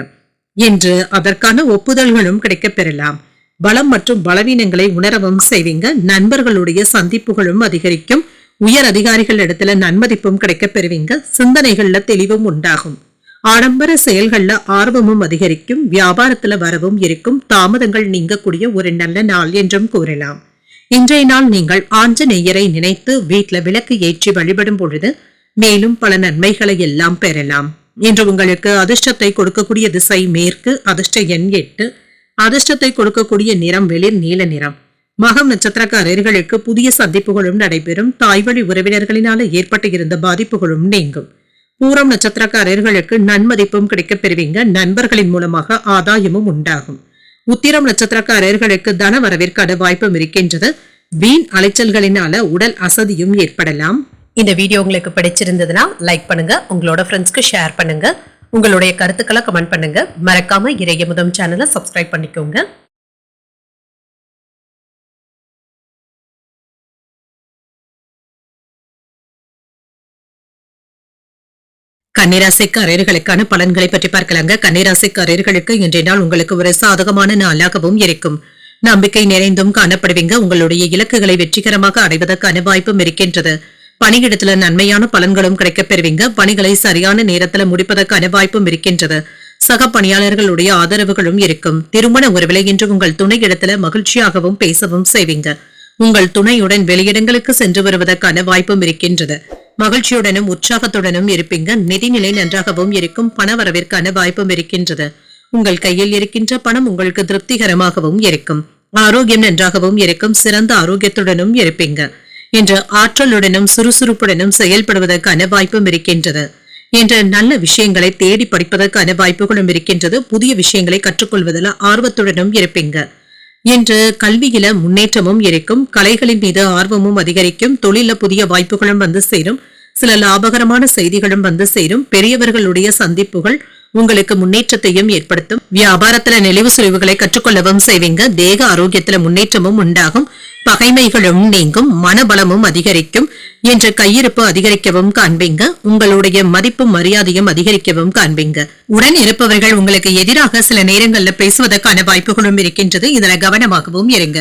என்று அதற்கான ஒப்புதல்களும் கிடைக்கப் பெறலாம். பலம் மற்றும் பலவீனங்களை உணரவும் செய்வீங்க. நண்பர்களுடைய சந்திப்புகளும் அதிகரிக்கும். உயர் அதிகாரிகள் இடத்துல நன்மதிப்பும் கிடைக்கப் பெறுவீங்க. சிந்தனைகள்ல தெளிவும் உண்டாகும். ஆடம்பர செயல்கள்ல ஆர்வமும் அதிகரிக்கும். வியாபாரத்துல வரவும் இருக்கும். தாமதங்கள் நீங்கக்கூடிய ஒரு நல்ல நாள் என்றும் கூறலாம். இன்றைய நாள் நீங்கள் ஆஞ்சநேயரை நினைத்து வீட்டுல விளக்கு ஏற்றி வழிபடும் பொழுது மேலும் பல நன்மைகளை எல்லாம் பெறலாம். இன்று உங்களுக்கு அதிர்ஷ்டத்தை கொடுக்கக்கூடிய திசை மேற்கு. அதிர்ஷ்ட எண் 8. அதிர்ஷ்டத்தை கொடுக்கக்கூடிய நிறம் வெளிர் நீல நிறம். மகம் நட்சத்திரக்காரர்களுக்கு புதிய சந்திப்புகளும் நடைபெறும். தாய்வழி உறவினர்களினால ஏற்பட்டு இருந்த பாதிப்புகளும் நீங்கும். பூரம் நட்சத்திரக்காரர்களுக்கு நன்மதிப்பும் கிடைக்கப் பெறுவீங்க. நண்பர்களின் மூலமாக ஆதாயமும் உண்டாகும். உத்திரம் நட்சத்திரக்காரர்களுக்கு தன வரவிற்கான வாய்ப்பும் இருக்கின்றது. வீண் அலைச்சல்களினால உடல் அசதியும் ஏற்படலாம். இந்த வீடியோ உங்களுக்கு பிடிச்சிருந்ததுன்னா லைக் பண்ணுங்க. உங்களோட ஃப்ரெண்ட்ஸ்க்கு ஷேர் பண்ணுங்க. உங்களுடைய கருத்துக்களை கமெண்ட் பண்ணுங்க. மறக்காம இறையமுதம் சேனலை சப்ஸ்கிரைப் பண்ணிக்கோங்க. கன்னிராசிக்காரர்களுக்கான பலன்களை பற்றி பார்க்கலாங்க. கன்னிராசிக்காரர்களுக்கு இன்றைய நாள் உங்களுக்கு ஒரு சாதகமான நாளாகவும் இருக்கும். நம்பிக்கை நிறைந்தும் காணப்படுவீங்க. உங்களுடைய இலக்குகளை வெற்றிகரமாக அடைவதற்கான வாய்ப்பும் இருக்கின்றது. பணியிடத்துல நன்மையான பலன்களும் கிடைக்கப் பெறுவீங்க. பணிகளை சரியான நேரத்துல முடிப்பதற்கான வாய்ப்பும் இருக்கின்றது. சக பணியாளர்களுடைய ஆதரவுகளும் இருக்கும். திருமண உறவிலை இன்று உங்கள் துணை இடத்துல மகிழ்ச்சியாகவும் பேசவும் செய்வீங்க. உங்கள் துணையுடன் வெளியிடங்களுக்கு சென்று வருவதற்கான வாய்ப்பும் இருக்கின்றது. மகிழ்ச்சியுடனும் உற்சாகத்துடனும் இருப்பீங்க. நிதிநிலை நன்றாகவும் இருக்கும். பண வரவிற்கான வாய்ப்பும் இருக்கின்றது. உங்கள் கையில் இருக்கின்ற பணம் உங்களுக்கு திருப்திகரமாகவும் இருக்கும். ஆரோக்கியம் நன்றாகவும் இருக்கும். சிறந்த ஆரோக்கியத்துடனும் இருப்பீங்க. இன்று ஆற்றலுடனும் சுறுசுறுப்புடனும் செயல்படுவதற்கான வாய்ப்பும் இருக்கின்றது. இன்று நல்ல விஷயங்களை தேடி படிப்பதற்கான வாய்ப்புகளும் இருக்கின்றது. புதிய விஷயங்களை கற்றுக்கொள்வதில் ஆர்வத்துடனும் இருப்பீங்க. இன்று கல்வியில முன்னேற்றமும் இருக்கும். கலைகளின் மீது ஆர்வமும் அதிகரிக்கும். தொழில புதிய வாய்ப்புகளும் வந்து சேரும். சில லாபகரமான செய்திகளும் வந்து சேரும். பெரியவர்களுடைய சந்திப்புகள் உங்களுக்கு முன்னேற்றத்தையும் ஏற்படுத்தும். வியாபாரத்துல நெளிவு சுழிவுகளை கற்றுக்கொள்ளவும் செய்வீங்க. தேக ஆரோக்கியத்துல முன்னேற்றமும் உண்டாகும். பகைமைகளும் நீங்கும். மனபலமும் அதிகரிக்கும். என்ற கையிருப்பு அதிகரிக்கவும் காண்பீங்க. உங்களுடைய மதிப்பும் மரியாதையும் அதிகரிக்கவும் காண்பீங்க. உடன் இருப்பவர்கள் உங்களுக்கு எதிராக சில நேரங்கள்ல பேசுவதற்கான வாய்ப்புகளும் இருக்கின்றது. இதுல கவனமாகவும் இருங்க.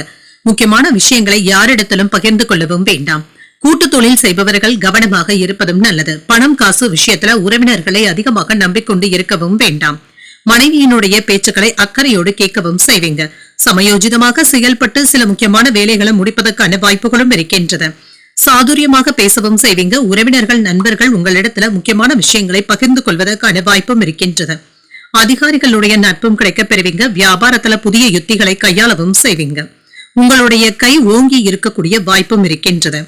முக்கியமான விஷயங்களை யாரிடத்திலும் பகிர்ந்து கொள்ளவும் வேண்டாம். கூட்டு தொழில் செய்பவர்கள் கவனமாக இருப்பதும் நல்லது. பணம் காசு விஷயத்துல உறவினர்களை அதிகமாக நம்பிக்கொண்டு இருக்கவும் வேண்டாம். மனைவியினுடைய பேச்சுக்களை அக்கறையோடு கேட்கவும் செய்வீங்க. சமயோஜிதமாக செயல்பட்டு சில முக்கியமான வேலைகளை முடிப்பதற்கான வாய்ப்புகளும் இருக்கின்றது. சாதுரியமாக பேசவும் செய்வீங்க. உறவினர்கள் நண்பர்கள் உங்களிடத்துல முக்கியமான விஷயங்களை பகிர்ந்து கொள்வதற்கான வாய்ப்பும் இருக்கின்றது. அதிகாரிகளுடைய நட்பும் கிடைக்கப் பெறுவீங்க. வியாபாரத்துல புதிய யுத்திகளை கையாளவும் செய்வீங்க. உங்களுடைய கை ஓங்கி இருக்கக்கூடிய வாய்ப்பும் இருக்கின்றது.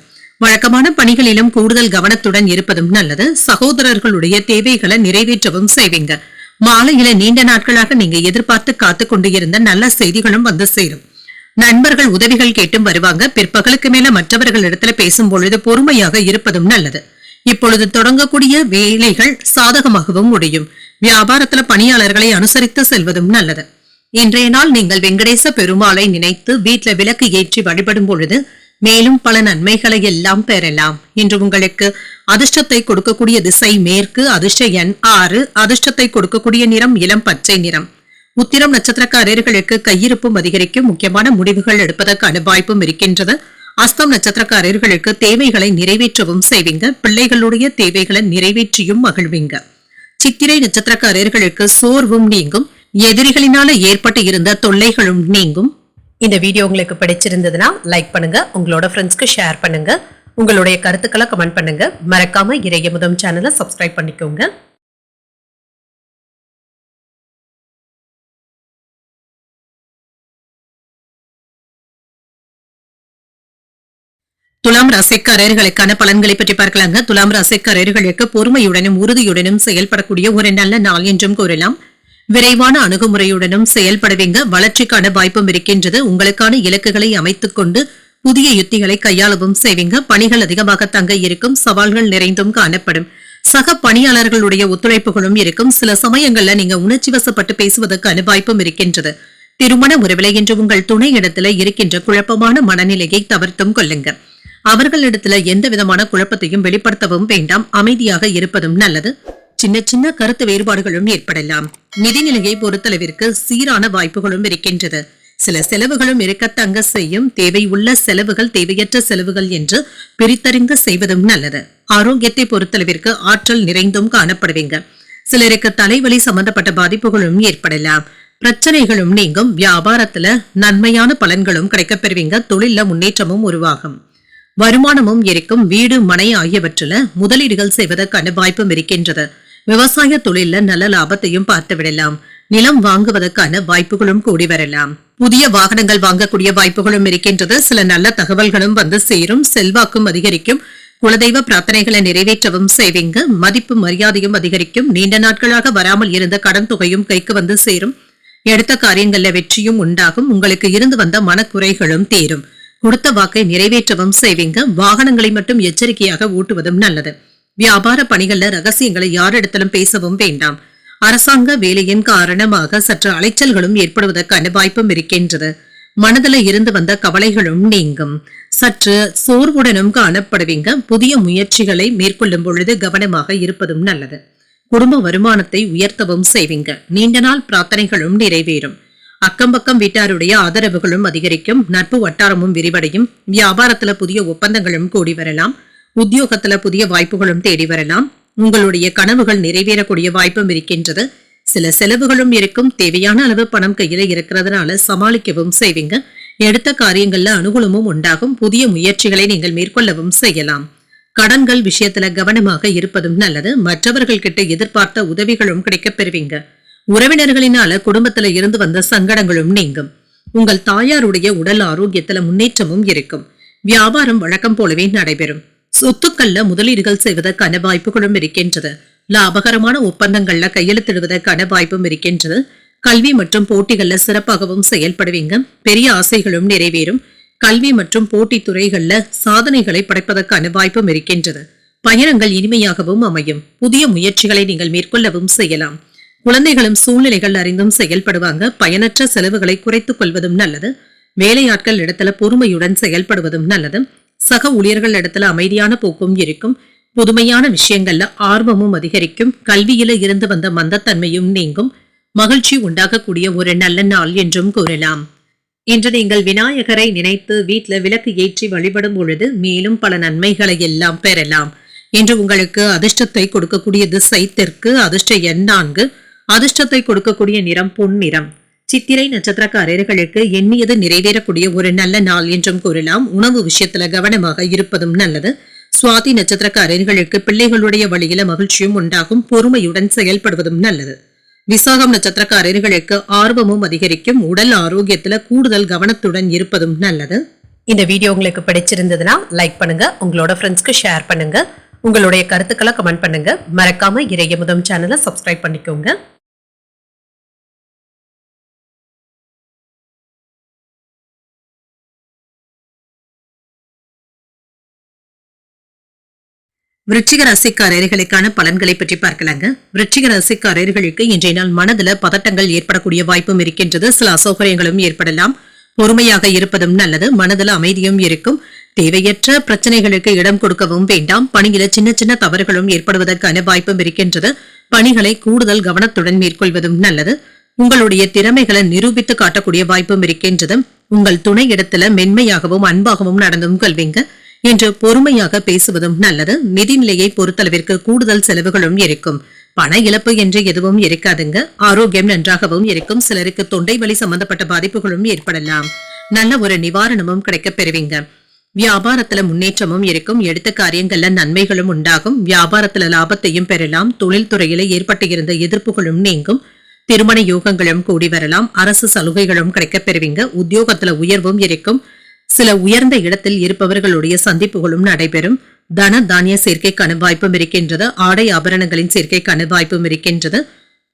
வழக்கமான பணிகளிலும் கூடுதல் கவனத்துடன் இருப்பதும் நல்லது. சகோதரர்களுடைய தேவைகளை நிறைவேற்றவும் செய்வீங்க. மாலையில நீண்ட நாட்களாக நீங்க எதிர்பார்த்து காத்து கொண்டு இருந்த நல்ல செய்திகளும் வந்து சேரும். நண்பர்கள் உதவிகள் கேட்டும் வருவாங்க. பிற்பகலுக்கு மேல மற்றவர்கள் இடத்துல பேசும் பொழுது பொறுமையாக இருப்பதும் நல்லது. இப்பொழுது தொடங்கக்கூடிய வேலைகள் சாதகமாகவும் முடியும். வியாபாரத்துல பணியாளர்களை அனுசரித்து செல்வதும் நல்லது. இன்றைய நாள் நீங்கள் வெங்கடேச பெருமாளை நினைத்து வீட்டுல விளக்கு ஏற்றி வழிபடும் பொழுது மேலும் பல நன்மைகளை எல்லாம் பெறலாம். இன்று உங்களுக்கு அதிர்ஷ்டத்தை கொடுக்கக்கூடிய திசை மேற்கு. அதிர்ஷ்ட எண் 6. அதிர்ஷ்டத்தை கொடுக்கக்கூடிய நிறம் இளம் பச்சை நிறம். உத்திரம் நட்சத்திரக்காரர்களுக்கு கையிருப்பும் அதிகரிக்கும். முக்கியமான முடிவுகள் எடுப்பதற்கான வாய்ப்பும் இருக்கின்றது. அஸ்தம் நட்சத்திரக்காரர்களுக்கு தேவைகளை நிறைவேற்றவும் செய்வீங்க. பிள்ளைகளுடைய தேவைகளை நிறைவேற்றியும் மகிழ்வீங்க. சித்திரை நட்சத்திரக்காரர்களுக்கு சோர்வும் நீங்கும். எதிரிகளினால ஏற்பட்டு இருந்த தொல்லைகளும் நீங்கும். இந்த வீடியோ உங்களுக்கு பிடிச்சிருந்ததுன்னா லைக் பண்ணுங்க. உங்களோட ஃப்ரெண்ட்ஸ்க்கு ஷேர் பண்ணுங்க. உங்களுடைய கருத்துக்களை கமெண்ட் பண்ணுங்க. மறக்காம இறையமுதம் சேனலை சப்ஸ்கிரைப் பண்ணிக்கோங்க. துலாம் ராசிக்காரர்களுக்கான பலன்களை பற்றி பார்க்கலாங்க. துலாம் ராசிக்காரர்களுக்கு பொறுமையுடனும் உறுதியுடனும் செயல்படக்கூடிய ஒரு நல்ல நாள் என்றும் கூறலாம். விரைவான அணுகுமுறையுடனும் செயல்படுவீங்க. வளர்ச்சிக்கான வாய்ப்பும் இருக்கின்றது. உங்களுக்கான இலக்குகளை அமைத்துக் கொண்டு புதிய யுத்திகளை கையாளவும் செய்வீங்க. பணிகள் அதிகமாக தங்க இருக்கும். சவால்கள் நிறைந்தும் காணப்படும். சக பணியாளர்களுடைய ஒத்துழைப்புகளும் இருக்கும். சில சமயங்கள்ல நீங்க உணர்ச்சி வசப்பட்டு பேசுவதற்கான வாய்ப்பும் இருக்கின்றது. திருமண உறவிலை என்று உங்கள் துணை இடத்துல இருக்கின்ற குழப்பமான மனநிலையை தவிர்த்தும் கொள்ளுங்க. அவர்களிடத்துல எந்த விதமான குழப்பத்தையும் வெளிப்படுத்தவும் வேண்டாம். அமைதியாக இருப்பதும் நல்லது. சின்ன சின்ன கருத்து வேறுபாடுகளும் ஏற்படலாம். நிதிநிலையை பொறுத்தளவிற்கு சீரான வாய்ப்புகளும் இருக்கின்றது. சில செலவுகளும் இருக்கத்தங்க செய்யும். தேவை உள்ள செலவுகள், தேவையற்ற செலவுகள் என்று பிரித்தறிந்து செய்வதும் நல்லது. ஆரோக்கியத்தை பொறுத்தளவிற்கு ஆற்றல் நிறைந்தும் காணப்படுவீங்க. சிலருக்கு தலைவலி சம்பந்தப்பட்ட பாதிப்புகளும் ஏற்படலாம். பிரச்சனைகளும் நீங்கும். வியாபாரத்துல நன்மையான பலன்களும் கிடைக்கப்பெறுவீங்க. தொழில முன்னேற்றமும் உருவாகும். வருமானமும் இருக்கும். வீடு மனை ஆகியவற்றில முதலீடுகள் செய்வதற்கான வாய்ப்பும் இருக்கின்றது. விவசாய தொழில நல்ல லாபத்தையும் பார்த்து விடலாம். நிலம் வாங்குவதற்கான வாய்ப்புகளும் கூடி வரலாம். புதிய வாகனங்கள் வாங்கக்கூடிய வாய்ப்புகளும் இருக்கின்றது. சில நல்ல தகவல்களும் வந்து சேரும். செல்வாக்கும் அதிகரிக்கும். குலதெய்வ பிரார்த்தனைகளை நிறைவேற்றவும் செய்வீங்க. மதிப்பு மரியாதையும் அதிகரிக்கும். நீண்ட நாட்களாக வராமல் இருந்த கடன் தொகையும் கைக்கு வந்து சேரும். எடுத்த காரியங்கள்ல வெற்றியும் உண்டாகும். உங்களுக்கு இருந்து வந்த மனக்குறைகளும் தீரும். கொடுத்த வாக்கை நிறைவேற்றவும் செய்வீங்க. வாகனங்களை மட்டும் எச்சரிக்கையாக ஓட்டுவதும் நல்லது. வியாபார பணிகள்ல ரகசியங்களை யாரிடத்திலும் பேசவும் வேண்டாம். அரசாங்க வேலையின் காரணமாக சற்று அலைச்சல்களும் ஏற்படுவதற்கான வாய்ப்பும் இருக்கின்றது. மனதில் இருந்து வந்த கவலைகளும் நீங்கும். சற்று சோர்வுடனும் காணப்படுவீங்க. புதிய முயற்சிகளை மேற்கொள்ளும் பொழுது கவனமாக இருப்பதும் நல்லது. குடும்ப வருமானத்தை உயர்த்தவும் செய்வீங்க. நீண்ட நாள் பிரார்த்தனைகளும் நிறைவேறும். அக்கம்பக்கம் வீட்டாருடைய ஆதரவுகளும் அதிகரிக்கும். நட்பு வட்டாரமும் விரிவடையும். வியாபாரத்துல புதிய ஒப்பந்தங்களும் கூடி வரலாம். உத்தியோகத்துல புதிய வாய்ப்புகளும் தேடி வரலாம். உங்களுடைய கனவுகள் நிறைவேறக்கூடிய வாய்ப்பும் இருக்கின்றது. சில செலவுகளும் இருக்கும். தேவையான அளவு பணம் கையில இருக்கிறதுனால சமாளிக்கவும் செய்வீங்க. எடுத்த காரியங்கள்ல அனுகூலமும் உண்டாகும். புதிய முயற்சிகளை நீங்கள் மேற்கொள்ளவும் செய்யலாம். கடன்கள் விஷயத்துல கவனமாக இருப்பதும் நல்லது. மற்றவர்கள் கிட்ட எதிர்பார்த்த உதவிகளும் கிடைக்கப் பெறுவீங்க. உறவினர்களினால குடும்பத்துல இருந்து வந்த சங்கடங்களும் நீங்கும். உங்கள் தாயாருடைய உடல் ஆரோக்கியத்துல முன்னேற்றமும் இருக்கும். வியாபாரம் வழக்கம் போலவே நடைபெறும். சொத்துக்கள்ல முதலீடுகள் செய்வதற்கான வாய்ப்புகளும் இருக்கின்றது. லாபகரமான ஒப்பந்தங்கள்ல கையெழுத்திடுவதற்கான வாய்ப்பும் இருக்கின்றது. கல்வி மற்றும் போட்டிகள்ல சிறப்பாகவும் செயல்படுவீங்க. பெரிய ஆசைகளும் நிறைவேறும். கல்வி மற்றும் போட்டி துறைகள்ல சாதனைகளை படைப்பதற்கான வாய்ப்பும் இருக்கின்றது. பயணங்கள் இனிமையாகவும் அமையும். புதிய முயற்சிகளை நீங்கள் மேற்கொள்ளவும் செய்யலாம். குழந்தைகளும் சூழ்நிலைகள் அறிந்தும் செயல்படுவாங்க. பயனற்ற செலவுகளை குறைத்துக் கொள்வதும் நல்லது. வேலையாட்கள் இடத்துல பொறுமையுடன் செயல்படுவதும் நல்லது. சக ஊழியர்கள் இடத்துல அமைதியான போக்கும் இருக்கும். புதுமையான விஷயங்கள்ல ஆர்வமும் அதிகரிக்கும். கல்வியில இருந்து வந்த மந்தத்தன்மையும் நீங்கும். மகிழ்ச்சி உண்டாகக்கூடிய ஒரு நல்ல நாள் என்றும் கூறலாம். இன்று நீங்கள் விநாயகரை நினைத்து வீட்டில் விளக்கு ஏற்றி வழிபடும் பொழுது மேலும் பல நன்மைகளை எல்லாம் பெறலாம். இன்று உங்களுக்கு அதிர்ஷ்டத்தை கொடுக்கக்கூடிய திசை தெற்கு. அதிர்ஷ்ட எண் 4. அதிர்ஷ்டத்தை கொடுக்கக்கூடிய நிறம் பொன்னிறம். சித்திரை நட்சத்திரக்காரர்களுக்கு எண்ணியது நிறைவேறக்கூடிய ஒரு நல்ல நாள் என்றும் கூறலாம். உணவு விஷயத்துல கவனமாக இருப்பதும் நல்லது. சுவாதி நட்சத்திரக்காரர்களுக்கு பிள்ளைகளுடைய வழியில மகிழ்ச்சியும் உண்டாகும். பொறுமையுடன் செயல்படுவதும் நல்லது. விசாகம் நட்சத்திரக்காரர்களுக்கு ஆர்வமும் அதிகரிக்கும். உடல் ஆரோக்கியத்துல கூடுதல் கவனத்துடன் இருப்பதும் நல்லது. இந்த வீடியோ உங்களுக்கு பிடிச்சிருந்ததுன்னா லைக் பண்ணுங்க. உங்களோட ஃப்ரெண்ட்ஸ்க்கு ஷேர் பண்ணுங்க. உங்களுடைய கருத்துக்களை கமெண்ட் பண்ணுங்க. மறக்காம இறையமுதம் சேனலை சப்ஸ்கிரைப் பண்ணிக்கோங்க. விருச்சிக ராசிக்காரர்களுக்கான பலன்களை பற்றி பார்க்கலாங்க. விருச்சிக ராசிக்காரர்களுக்கு இன்றைய நாள் மனதுல பதட்டங்கள் ஏற்படக்கூடிய வாய்ப்பும் இருக்கின்றது. சில அசௌகரியங்களும் ஏற்படலாம். பொறுமையாக இருப்பதும் நல்லது. மனதுல அமைதியும் இருக்கும். தேவையற்ற பிரச்சனைகளுக்கு இடம் கொடுக்கவும் வேண்டாம். பணியில சின்ன சின்ன தவறுகளும் ஏற்படுவதற்கான வாய்ப்பும் இருக்கின்றது. பணிகளை கூடுதல் கவனத்துடன் மேற்கொள்வதும் நல்லது. உங்களுடைய திறமைகளை நிரூபித்து காட்டக்கூடிய வாய்ப்பும் இருக்கின்றது. உங்கள் துணை இடத்துல மென்மையாகவும் அன்பாகவும் நடந்தும் கொள்வீங்க. என்று பொறுமையாக பேசுவதும் நல்லது. நிதிநிலையை பொறுத்தளவிற்கு கூடுதல் செலவுகளும் இருக்கும். பண இழப்பு என்று எதுவும் இருக்காதுங்க. ஆரோக்கியம் நன்றாகவும் இருக்கும். சிலருக்கு தொண்டை வலி சம்பந்தப்பட்ட பாதிப்புகளும் ஏற்படலாம். நல்ல ஒரு நிவாரணமும் கிடைக்கப் பெறுவீங்க. வியாபாரத்துல முன்னேற்றமும் இருக்கும். எடுத்த காரியங்கள்ல நன்மைகளும் உண்டாகும். வியாபாரத்துல லாபத்தையும் பெறலாம். தொழில் துறையில ஏற்பட்டு இருந்த எதிர்ப்புகளும் நீங்கும். திருமண யோகங்களும் கூடி வரலாம். அரசு சலுகைகளும் கிடைக்கப் பெறுவீங்க. உத்தியோகத்துல உயர்வும் இருக்கும். சில உயர்ந்த இடத்தில் இருப்பவர்களுடைய சந்திப்புகளும் நடைபெறும். தன தானிய சேர்க்கைக்கான வாய்ப்பும் இருக்கின்றது. ஆடை ஆபரணங்களின் சேர்க்கைக்கான வாய்ப்பும் இருக்கின்றது.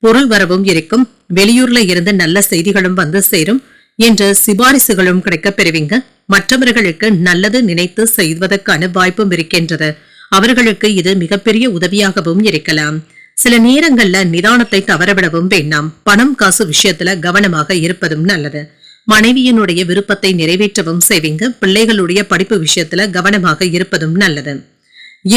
பொருள் வரவும் இருக்கும். வெளியூர்ல இருந்து நல்ல செய்திகளும் வந்து சேரும் என்ற சிபாரிசுகளும் கிடைக்கப் பெறுவீங்க. மற்றவர்களுக்கு நல்லது நினைத்து செய்வதற்கான வாய்ப்பும் இருக்கின்றது. அவர்களுக்கு இது மிகப்பெரிய உதவியாகவும் இருக்கலாம். சில நேரங்கள்ல நிதானத்தை தவறவிடவும் வேண்டாம். பணம் காசு விஷயத்துல கவனமாக இருப்பதும் நல்லது. மனைவியினுடைய விருப்பத்தை நிறைவேற்றவும் செய்வீங்க. பிள்ளைகளுடைய படிப்பு விஷயத்துல கவனமாக இருப்பதும் நல்லது.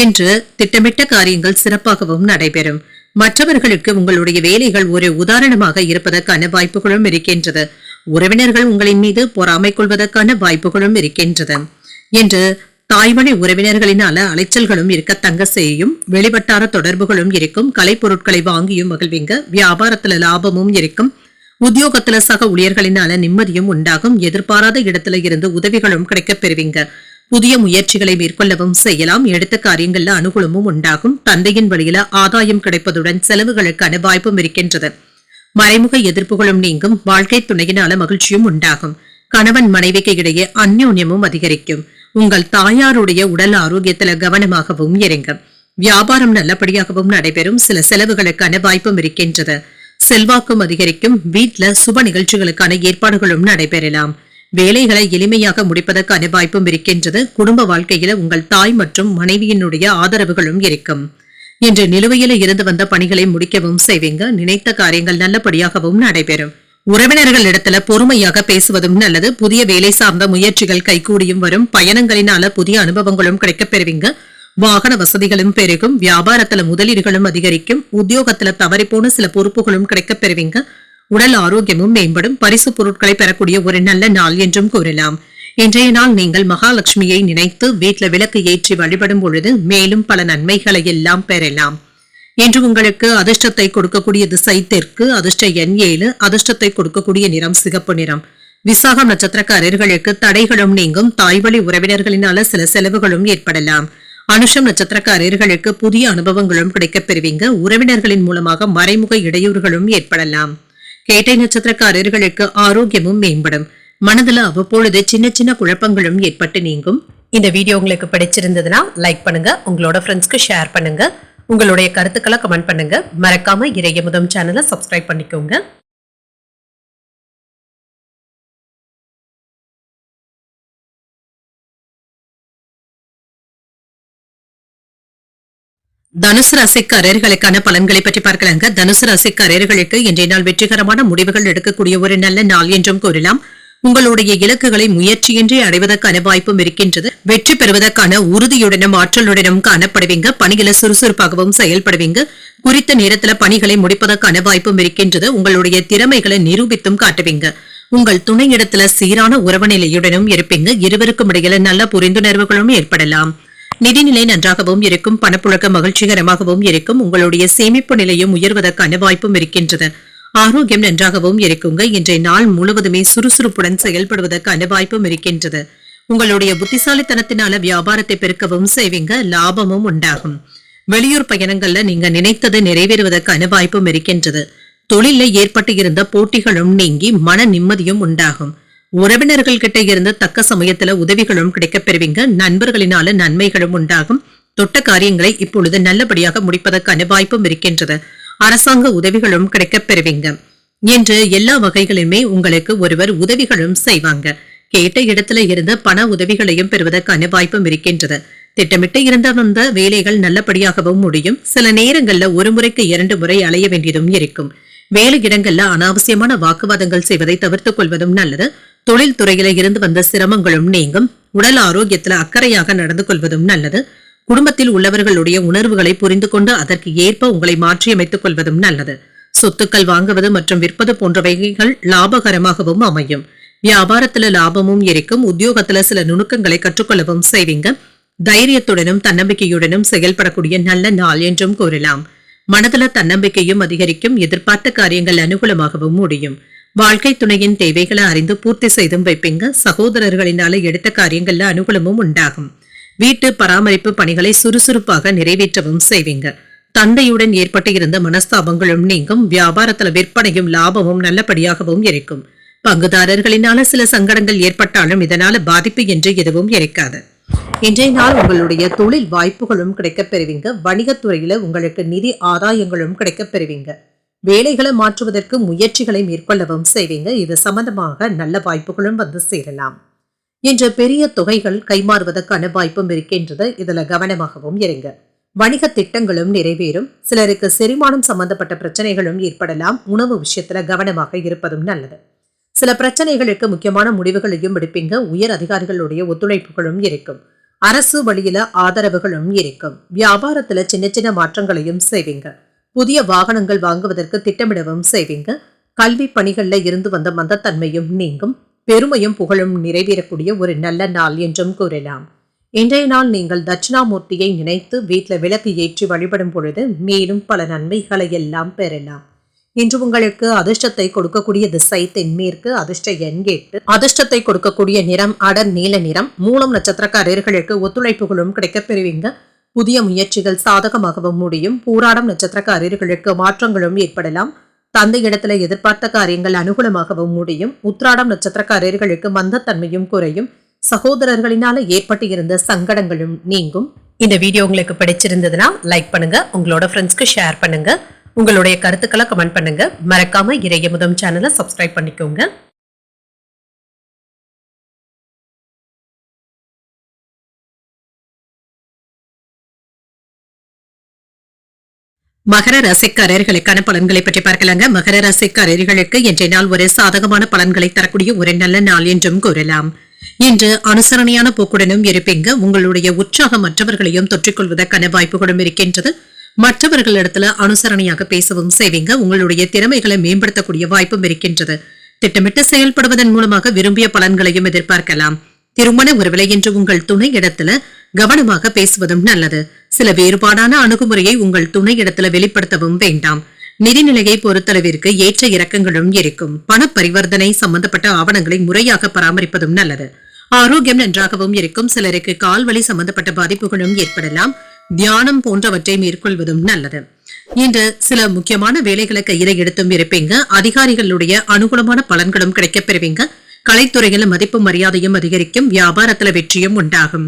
என்று திட்டமிட்ட காரியங்கள் சிறப்பாகவும் நடைபெறும். மற்றவர்களுக்கு உங்களுடைய வேலைகள் ஒரு உதாரணமாக இருப்பதற்கான வாய்ப்புகளும் இருக்கின்றது. உறவினர்கள் உங்களின் மீது பொறாமை கொள்வதற்கான வாய்ப்புகளும் இருக்கின்றது. என்று தாய்மொழி உறவினர்களினால அலைச்சல்களும் இருக்க தங்க செய்யும். வெளிவட்டார தொடர்புகளும் இருக்கும். கலைப்பொருட்களை வாங்கியும் மகிழ்வீங்க. வியாபாரத்துல லாபமும் இருக்கும். உத்தியோகத்துல சக ஊழியர்களினால நிம்மதியும் உண்டாகும். எதிர்பாராத இடத்துல இருந்து உதவிகளும் கிடைக்கப் பெறுவீங்க. புதிய முயற்சிகளை மேற்கொள்ளவும் செய்யலாம். எடுத்த காரியங்கள்ல அனுகூலமும் உண்டாகும். தந்தையின் வழியில ஆதாயம் கிடைப்பதுடன் செலவுகளுக்கான வாய்ப்பும் இருக்கின்றது. மறைமுக எதிர்ப்புகளும் நீங்கும். வாழ்க்கை துணையினால மகிழ்ச்சியும் உண்டாகும். கணவன் மனைவிக்கு இடையே அந்யோன்யமும் அதிகரிக்கும். உங்கள் தாயாருடைய உடல் ஆரோக்கியத்துல கவனமாகவும் இருங்க. வியாபாரம் நல்லபடியாகவும் நடைபெறும். சில செலவுகளுக்கான வாய்ப்பும் இருக்கின்றது. செல்வாக்கும் அதிகரிக்கும். வீட்ல சுப நிகழ்ச்சிகளுக்கான ஏற்பாடுகளும் நடைபெறலாம். வேலைகளை எளிமையாக முடிப்பதற்கான வாய்ப்பும் இருக்கின்றது. குடும்ப வாழ்க்கையில உங்கள் தாய் மற்றும் மனைவியினுடைய ஆதரவுகளும் இருக்கும். இன்று நிலுவையில இருந்து வந்த பணிகளை முடிக்கவும் செய்வீங்க. நினைத்த காரியங்கள் நல்லபடியாகவும் நடைபெறும். உறவினர்கள் இடத்துல பொறுமையாக பேசுவதும் நல்லது. புதிய வேலை சார்ந்த முயற்சிகள் கைகூடியும் வரும். பயணங்களினால புதிய அனுபவங்களும் கிடைக்கப் பெறுவீங்க. வாகன வசதிகளும் பெருகும். வியாபாரத்துல முதலீடுகளும் அதிகரிக்கும். உத்தியோகத்துல தவறிப்போன சில பொறுப்புகளும் கிடைக்கப் பெறுவீங்க. உடல் ஆரோக்கியமும் மேம்படும். பரிசு பொருட்களை பெறக்கூடிய ஒரு நல்ல நாள் என்றும் கூறலாம். இன்றைய நாள் நீங்கள் மகாலட்சுமியை நினைத்து வீட்டுல விளக்கு ஏற்றி வழிபடும் பொழுது மேலும் பல நன்மைகளை எல்லாம் பெறலாம். இன்று உங்களுக்கு அதிர்ஷ்டத்தை கொடுக்கக்கூடிய திசை தெற்கு. அதிர்ஷ்ட எண் 7. அதிர்ஷ்டத்தை கொடுக்கக்கூடிய நிறம் சிகப்பு நிறம். விசாகம் நட்சத்திரக்காரர்களுக்கு தடைகளும் நீங்கும். தாய்வழி உறவினர்களினால சில செலவுகளும் ஏற்படலாம். அனுஷம் நட்சத்திரக்காரர்களுக்கு புதிய அனுபவங்களும் கிடைக்கப் பெறுவீங்க. உறவினர்களின் மூலமாக மறைமுக இடையூறுகளும் ஏற்படலாம். கேட்டை நட்சத்திரக்காரர்களுக்கு ஆரோக்கியமும் மேம்படும். மனதுல அவ்வப்பொழுது சின்ன சின்ன குழப்பங்களும் ஏற்பட்டு நீங்கும். இந்த வீடியோ உங்களுக்கு பிடிச்சிருந்ததுன்னா லைக் பண்ணுங்க. உங்களோட ஃப்ரெண்ட்ஸ்க்கு ஷேர் பண்ணுங்க. உங்களுடைய கருத்துக்களை கமெண்ட் பண்ணுங்க. மறக்காம இறையமுதம் சேனலை சப்ஸ்கிரைப் பண்ணிக்கோங்க. தனுசு ராசிக்காரர்களுக்கான பலன்களை பற்றி பார்க்கலாங்க. தனுசு ராசிக்காரர்களுக்கு இன்றைய நாள் வெற்றிகரமான முடிவுகள் எடுக்கக்கூடிய ஒரு நல்ல நாள் என்றும் கூறலாம். உங்களுடைய இலக்குகளை முயற்சியின்றி அடைவதற்கான வாய்ப்பும் இருக்கின்றது. வெற்றி பெறுவதற்கான உறுதியுடனும் ஆற்றலுடனும் காணப்படுவீங்க. பணிகளை சுறுசுறுப்பாகவும் செயல்படுவீங்க. குறித்த நேரத்துல பணிகளை முடிப்பதற்கான வாய்ப்பும் இருக்கின்றது. உங்களுடைய திறமைகளை நிரூபித்தும் காட்டுவீங்க. உங்கள் துணையிடத்துல சீரான உறவு நிலையுடனும் இருப்பீங்க. இருவருக்கும் இடையில நல்ல புரிந்துணர்வுகளும் ஏற்படலாம். நிதிநிலை நன்றாகவும் இருக்கும். பணப்புழக்கம் மகிழ்ச்சிகரமாகவும் இருக்கும். உங்களுடைய சேமிப்பு நிலையும் உயர்வதற்கான வாய்ப்பும் இருக்கின்றது. ஆரோக்கியம் நன்றாகவும் இருக்குங்க. இன்றைய நாள் முழுவதுமே சுறுசுறுப்புடன் செயல்படுவதற்கான வாய்ப்பும் இருக்கின்றது. உங்களுடைய புத்திசாலித்தனத்தினால வியாபாரத்தை பெருக்கவும் செய்வீங்க. லாபமும் உண்டாகும். வெளியூர் பயணங்கள்ல நீங்க நினைத்தது நிறைவேறுவதற்கான வாய்ப்பும் இருக்கின்றது. தொழில ஏற்பட்டு இருந்த போட்டிகளும் நீங்கி மன நிம்மதியும் உண்டாகும். உறவினர்கள் கிட்ட இருந்து தக்க சமயத்துல உதவிகளும் கிடைக்கப் பெறுவீங்க. நண்பர்களினால நன்மைகளும் உண்டாகும். தொட்ட காரியங்களை இப்பொழுது நல்லபடியாக முடிப்பதற்கான வாய்ப்பும் இருக்கின்றது. அரசாங்க உதவிகளும் கிடைக்கப் பெறுவீங்க. என்று எல்லா வகைகளிலுமே உங்களுக்கு ஒருவர் உதவிகளும் செய்வாங்க. கேட்ட இடத்துல இருந்து பண உதவிகளையும் பெறுவதற்கான வாய்ப்பும் இருக்கின்றது. திட்டமிட்டு இருந்த வந்த வேலைகள் நல்லபடியாகவும் முடியும். சில நேரங்கள்ல ஒரு முறைக்கு 2 முறை அலைய வேண்டியதும் இருக்கும். வேலை இடங்கள்ல அனாவசியமான வாக்குவாதங்கள் செய்வதை தவிர்த்துக் கொள்வதும் நல்லது. தொழில் துறையில இருந்து வந்த சிரமங்களும் நீங்கும். உடல் ஆரோக்கியத்துல அக்கறையாக நடந்து கொள்வதும் நல்லது. குடும்பத்தில் உள்ளவர்களுடைய உணர்வுகளை புரிந்து கொண்டு அதற்கு ஏற்ப உங்களை மாற்றியமைத்துக் கொள்வதும் நல்லது. சொத்துக்கள் வாங்குவது மற்றும் விற்பது போன்றவைகள் லாபகரமாகவும் அமையும். வியாபாரத்துல லாபமும் இருக்கும். உத்தியோகத்துல சில நுணுக்கங்களை கற்றுக்கொள்ளவும் செய்வீங்க. தைரியத்துடனும் தன்னம்பிக்கையுடனும் செயல்படக்கூடிய நல்ல நாள் என்றும் கூறலாம். மனதுல தன்னம்பிக்கையும் அதிகரிக்கும். எதிர்பார்த்த காரியங்கள் அனுகூலமாகவும் முடியும். வாழ்க்கை துணையின் தேவைகளை அறிந்து பூர்த்தி செய்தும் வைப்பீங்க. சகோதரர்களினால எடுத்த காரியங்கள்ல அனுகூலமும் உண்டாகும். வீட்டு பராமரிப்பு பணிகளை சுறுசுறுப்பாக நிறைவேற்றவும் செய்வீங்க. தந்தையுடன் ஏற்பட்டு இருந்த மனஸ்தாபங்களும் நீங்கும். வியாபாரத்துல விற்பனையும் லாபமும் நல்லபடியாகவும் இருக்கும். பங்குதாரர்களினால சில சங்கடங்கள் ஏற்பட்டாலும் இதனால பாதிப்பு என்று எதுவும் இருக்காது. இன்றைய நாள் உங்களுடைய தொழில் வாய்ப்புகளும் கிடைக்கப் பெறுவீங்க. வணிகத்துறையில உங்களுக்கு நிதி ஆதாயங்களும் கிடைக்கப் பெறுவீங்க. வேலைகளை மாற்றுவதற்கு முயற்சிகளை மேற்கொள்ளவும் செய்வீங்க. இது சம்பந்தமாக நல்ல வாய்ப்புகளும் வந்து சேரலாம். இன்று பெரிய தொகைகள் கைமாறுவதற்கான வாய்ப்பும் இருக்கின்றது. இதுல கவனமாகவும் இருங்க. வணிக திட்டங்களும் நிறைவேறும். சிலருக்கு செரிமானம் சம்பந்தப்பட்ட பிரச்சனைகளும் ஏற்படலாம். உணவு விஷயத்துல கவனமாக இருப்பதும் நல்லது. சில பிரச்சனைகளுக்கு முக்கியமான முடிவுகளையும் எடுப்பீங்க. உயர் அதிகாரிகளுடைய ஒத்துழைப்புகளும் இருக்கும். அரசு வழியில ஆதரவுகளும் இருக்கும். வியாபாரத்துல சின்ன சின்ன மாற்றங்களையும் செய்வீங்க. புதிய வாகனங்கள் வாங்குவதற்கு திட்டமிடவும் செய்வீங்க. கல்வி பணிகள்ல இருந்து வந்த மந்தத்தன்மையும் நீங்கும். பெருமையும் புகழும் நிறைவேறக்கூடிய ஒரு நல்ல நாள் என்றும் கூறலாம். இன்றைய நாள் நீங்கள் தட்சிணாமூர்த்தியை நினைத்து வீட்டில் விளக்கு ஏற்றி வழிபடும் பொழுது மேலும் பல நன்மைகளை எல்லாம் பெறலாம். இன்று உங்களுக்கு அதிர்ஷ்டத்தை கொடுக்கக்கூடிய திசை தென்மேற்கு, அதிர்ஷ்ட எண் 8, அதிர்ஷ்டத்தை கொடுக்கக்கூடிய நிறம் அடர் நீல நிறம். மூலம் நட்சத்திரக்காரர்களுக்கு ஒத்துழைப்புகளும் கிடைக்கப் பெறுவீங்க. புதிய முயற்சிகள் சாதகமாகவும் முடியும். பூராடம் நட்சத்திரக்காரர்களுக்கு மாற்றங்களும் ஏற்படலாம். தந்தை இடத்துல எதிர்பார்த்த காரியங்கள் அனுகூலமாகவும் முடியும். உத்திராடம் நட்சத்திரக்காரர்களுக்கு மந்தத்தன்மையும் குறையும். சகோதரர்களினால ஏற்பட்டு இருந்த சங்கடங்களும் நீங்கும். இந்த வீடியோ உங்களுக்கு பிடிச்சிருந்ததுன்னா லைக் பண்ணுங்க, உங்களோட ஃப்ரெண்ட்ஸ்க்கு ஷேர் பண்ணுங்க, உங்களுடைய கருத்துக்களை கமெண்ட் பண்ணுங்க. மறக்காம இறையமுதம் சேனலை சப்ஸ்கிரைப் பண்ணிக்கோங்க. மகர ராசிக்காரர்களுக்கான பலன்களை பற்றி பார்க்கலாங்க. மகர ராசிக்காரர்களுக்கு இன்றைய நாள் ஒரு சாதகமான பலன்களை தரக்கூடிய ஒரு நல்ல நாள் என்றும் கூறலாம். இன்று அனுசரணையான போக்குடனும் இருப்பீங்க. உங்களுடைய உற்சாகம் மற்றவர்களையும் தொற்றிக்கொள்வதற்கான வாய்ப்புகளும் இருக்கின்றது. மற்றவர்களிடத்துல அனுசரணையாக பேசவும் செய்வீங்க. உங்களுடைய திறமைகளை மேம்படுத்தக்கூடிய வாய்ப்பும் இருக்கின்றது. திட்டமிட்டு செயல்படுவதன் மூலமாக விரும்பிய பலன்களையும் எதிர்பார்க்கலாம். திருமண உறவிலை என்று உங்கள் துணை இடத்துல கவனமாக பேசுவதும் நல்லது. சில வேறுபாடான அணுகுமுறையை உங்கள் துணை இடத்துல வெளிப்படுத்தவும் வேண்டாம். நிதிநிலையை பொறுத்தளவிற்கு ஏற்ற இறக்கங்களும் இருக்கும். பண பரிவர்த்தனை சம்பந்தப்பட்ட ஆவணங்களை முறையாக பராமரிப்பதும் நல்லது. ஆரோக்கியம் நன்றாகவும் இருக்கும். சிலருக்கு கால்வலி சம்பந்தப்பட்ட பாதிப்புகளும் ஏற்படலாம். தியானம் போன்றவற்றை மேற்கொள்வதும் நல்லது. இன்று சில முக்கியமான வேலைகளை கையில எடுத்தும் இருப்பீங்க. அதிகாரிகளுடைய அனுகூலமான பலன்களும் கிடைக்கப் பெறுவீங்க. கலைத்துறையில மதிப்பு மரியாதையும் அதிகரிக்கும். வியாபாரத்துல வெற்றியும் உண்டாகும்.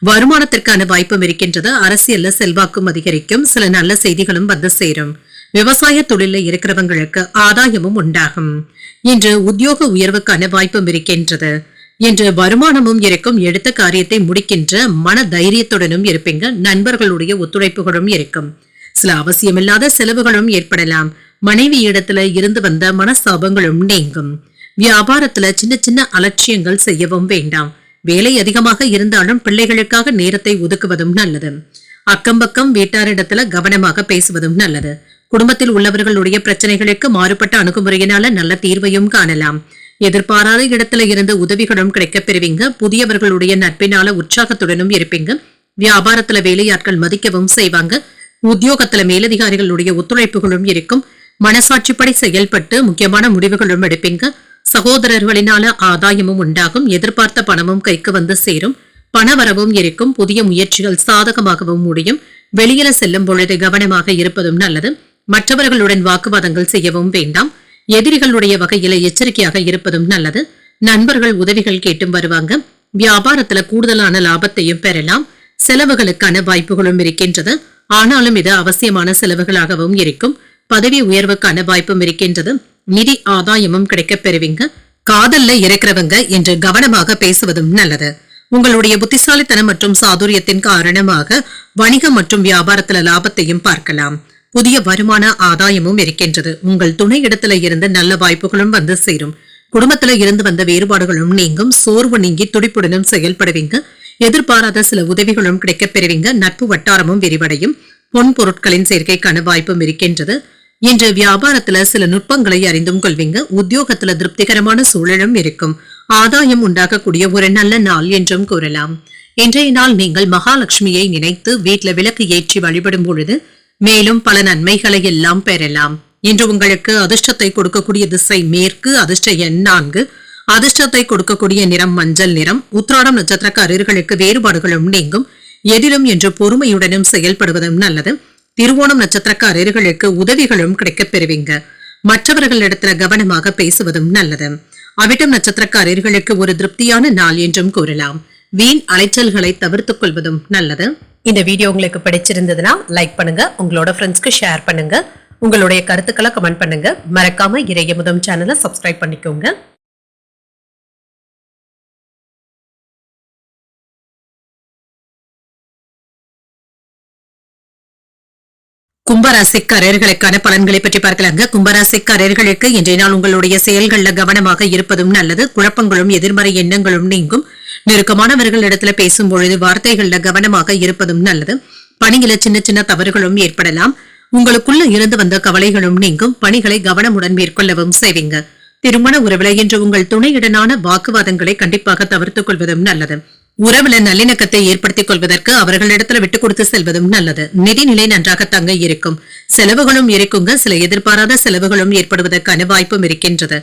வருமானத்திற்கான வாய்ப்பும் இருக்கின்றது. அரசியல்ல செல்வாக்கும் அதிகரிக்கும். சில நல்ல செய்திகளும் வந்து சேரும். விவசாய தொழில இருக்கிறவங்களுக்கு ஆதாயமும் உண்டாகும். இன்று உத்தியோக உயர்வுக்கான வாய்ப்பும் இருக்கின்றது. இன்று வருமானமும் இருக்கும். எடுத்த காரியத்தை முடிக்கின்ற மன தைரியத்துடனும் இருப்பீங்க. நண்பர்களுடைய ஒத்துழைப்புகளும் இருக்கும். சில அவசியமில்லாத செலவுகளும் ஏற்படலாம். மனைவி இடத்துல இருந்து வந்த மனஸ்தாபங்களும் நீங்கும். வியாபாரத்துல சின்ன சின்ன அலட்சியங்கள் செய்யவும் வேண்டாம். வேலை அதிகமாக இருந்தாலும் பிள்ளைகளுக்காக நேரத்தை ஒதுக்குவதும் நல்லது. அக்கம்பக்கம் வீட்டாரிடத்துல கவனமாக பேசுவதும் நல்லது. குடும்பத்தில் உள்ளவர்களுடைய பிரச்சனைகளுக்கு மாறுபட்ட அணுகுமுறையினால நல்ல தீர்வையும் காணலாம். எதிர்பாராத இடத்துல இருந்து உதவிகளும் கிடைக்கப் பெறுவீங்க. புதியவர்களுடைய நட்பினால உற்சாகத்துடனும் இருப்பீங்க. வியாபாரத்துல வேலையாட்கள் மதிக்கவும் செய்வாங்க. உத்தியோகத்துல மேலதிகாரிகளுடைய ஒத்துழைப்புகளும் இருக்கும். மனசாட்சிப்படி செயல்பட்டு முக்கியமான முடிவுகளும் எடுப்பீங்க. சகோதரர்களினால ஆதாயமும் உண்டாகும். எதிர்பார்த்த பணமும் கைக்கு வந்து சேரும். பணவரவும் இருக்கும். புதிய முயற்சிகள் சாதகமாகவும் முடியும். வெளியில செல்லும் பொழுது கவனமாக இருப்பதும் நல்லது. மற்றவர்களுடன் வாக்குவாதங்கள் செய்யவும் வேண்டாம். எதிரிகளுடைய வகையில எச்சரிக்கையாக இருப்பதும் நல்லது. நண்பர்கள் உதவிகள் கேட்டும் வருவாங்க. வியாபாரத்துல கூடுதலான லாபத்தையும் பெறலாம். செலவுகளுக்கான வாய்ப்புகளும் இருக்கின்றது. ஆனாலும் இது அவசியமான செலவுகளாகவும் இருக்கும். பதவி உயர்வுக்கான வாய்ப்பும் இருக்கின்றது. நிதி ஆதாயமும் கிடைக்கப் பெறுவீங்க. காதல்ல இருக்கிறவங்க என்று கவனமாக பேசுவதும் நல்லது. உங்களுடைய புத்திசாலித்தனம் மற்றும் சாதுரியத்தின் காரணமாக வணிகம் மற்றும் வியாபாரத்துல லாபத்தையும் பார்க்கலாம். புதிய வருமான ஆதாயமும் இருக்கின்றது. உங்கள் துணை இடத்துல இருந்து நல்ல வாய்ப்புகளும் வந்து சேரும். குடும்பத்துல இருந்து வந்த வேறுபாடுகளும் நீங்கும். சோர்வு நீங்கி துடிப்புடனும் செயல்படுவீங்க. எதிர்பாராத சில உதவிகளும் கிடைக்கப் பெறுவீங்க. நட்பு வட்டாரமும் விரிவடையும். பொன் பொருட்களின் சேர்க்கைக்கான வாய்ப்பும் இருக்கின்றது. இன்று வியாபாரத்துல சில நுட்பங்களை அறிந்தும் கொள்வீங்க. உத்தியோகத்துல திருப்திகரமான சூழலும் இருக்கும். ஆதாயம் உண்டாகக்கூடிய ஒரு நல்ல நாள் என்றும் கூறலாம். இன்றைய நாள் நீங்கள் மகாலட்சுமியை நினைத்து வீட்டுல விளக்கு ஏற்றி வழிபடும் பொழுது மேலும் பல நன்மைகளை எல்லாம் பெறலாம். இன்று உங்களுக்கு அதிர்ஷ்டத்தை கொடுக்கக்கூடிய திசை மேற்கு, அதிர்ஷ்ட எண் 4, அதிர்ஷ்டத்தை கொடுக்கக்கூடிய நிறம் மஞ்சள் நிறம். உத்திராடம் நட்சத்திரக்காரர்களுக்கு வேறுபாடுகளும் நீங்கும். எதிலும் என்று பொறுமையுடனும் செயல்படுவதும் நல்லது. திருவோணம் நட்சத்திரக்காரர்களுக்கு உதவிகளும் கிடைக்கப் பெறுவீங்க. மற்றவர்களிடத்துல கவனமாக பேசுவதும் நல்லது. அவிட்டம் நட்சத்திரக்காரர்களுக்கு ஒரு திருப்தியான நாள் என்றும் கூறலாம். வீண் அலைச்சல்களை தவிர்த்துக் கொள்வதும் நல்லது. இந்த வீடியோ உங்களுக்கு பிடிச்சிருந்ததுன்னா லைக் பண்ணுங்க, உங்களோட ஃப்ரெண்ட்ஸ்க்கு ஷேர் பண்ணுங்க, உங்களுடைய கருத்துக்களை கமெண்ட் பண்ணுங்க. மறக்காம இறையமுதம் சேனலை சப்ஸ்கிரைப் பண்ணிக்கோங்க. கும்பராசிக்காரர்களுக்கான பலன்களை பற்றி பார்க்கலாங்க. கும்பராசிக்காரர்களுக்கு இன்றைய நாள் உங்களுடைய செயல்கள்ல கவனமாக இருப்பதும் நல்லது. குழப்பங்களும் எதிர்மறை எண்ணங்களும் நீங்கும். நெருக்கமானவர்கள் இடத்துல பேசும் பொழுது வார்த்தைகள்ல கவனமாக இருப்பதும் நல்லது. பணியில சின்ன சின்ன தவறுகளும் ஏற்படலாம். உங்களுக்குள்ள இருந்து வந்த கவலைகளும் நீங்கும். பணிகளை கவனமுடன் மேற்கொள்ளவும் செய்வீங்க. திருமண உறவுல இன்று உங்கள் துணையுடனான வாக்குவாதங்களை கண்டிப்பாக தவிர்த்துக் கொள்வதும் நல்லது. உறவுல நல்லிணக்கத்தை ஏற்படுத்திக் கொள்வதற்கு அவர்களிடத்துல விட்டுக் கொடுத்து செல்வதும் நல்லது. நிதிநிலை நன்றாக தங்க இருக்கும். செலவுகளும் இருக்குங்க. சில எதிர்பாராத செலவுகளும் ஏற்படுவதற்கான வாய்ப்பும் இருக்கின்றது.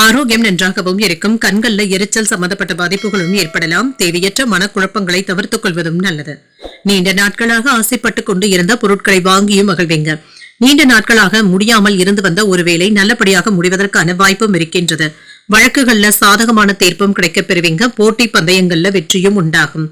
ஆரோக்கியம் நன்றாகவும் இருக்கும். கண்கள்ல எரிச்சல் சம்பந்தப்பட்ட பாதிப்புகளும் ஏற்படலாம். தேவையற்ற மனக்குழப்பங்களை தவிர்த்துக் கொள்வதும் நல்லது. நீண்ட நாட்களாக ஆசைப்பட்டுக் கொண்டு இருந்த பொருட்களை வாங்கியும் மகிழ்வீங்க. நீண்ட நாட்களாக முடியாமல் இருந்து வந்த ஒரு வேளை நல்லபடியாக முடிவதற்கான வாய்ப்பும் இருக்கின்றது. வழக்குகள்ல சாதகமான தீர்ப்பும் கிடைக்கப் பெறுவீங்க. போட்டி பந்தயங்கள்ல வெற்றியும் உண்டாகும்.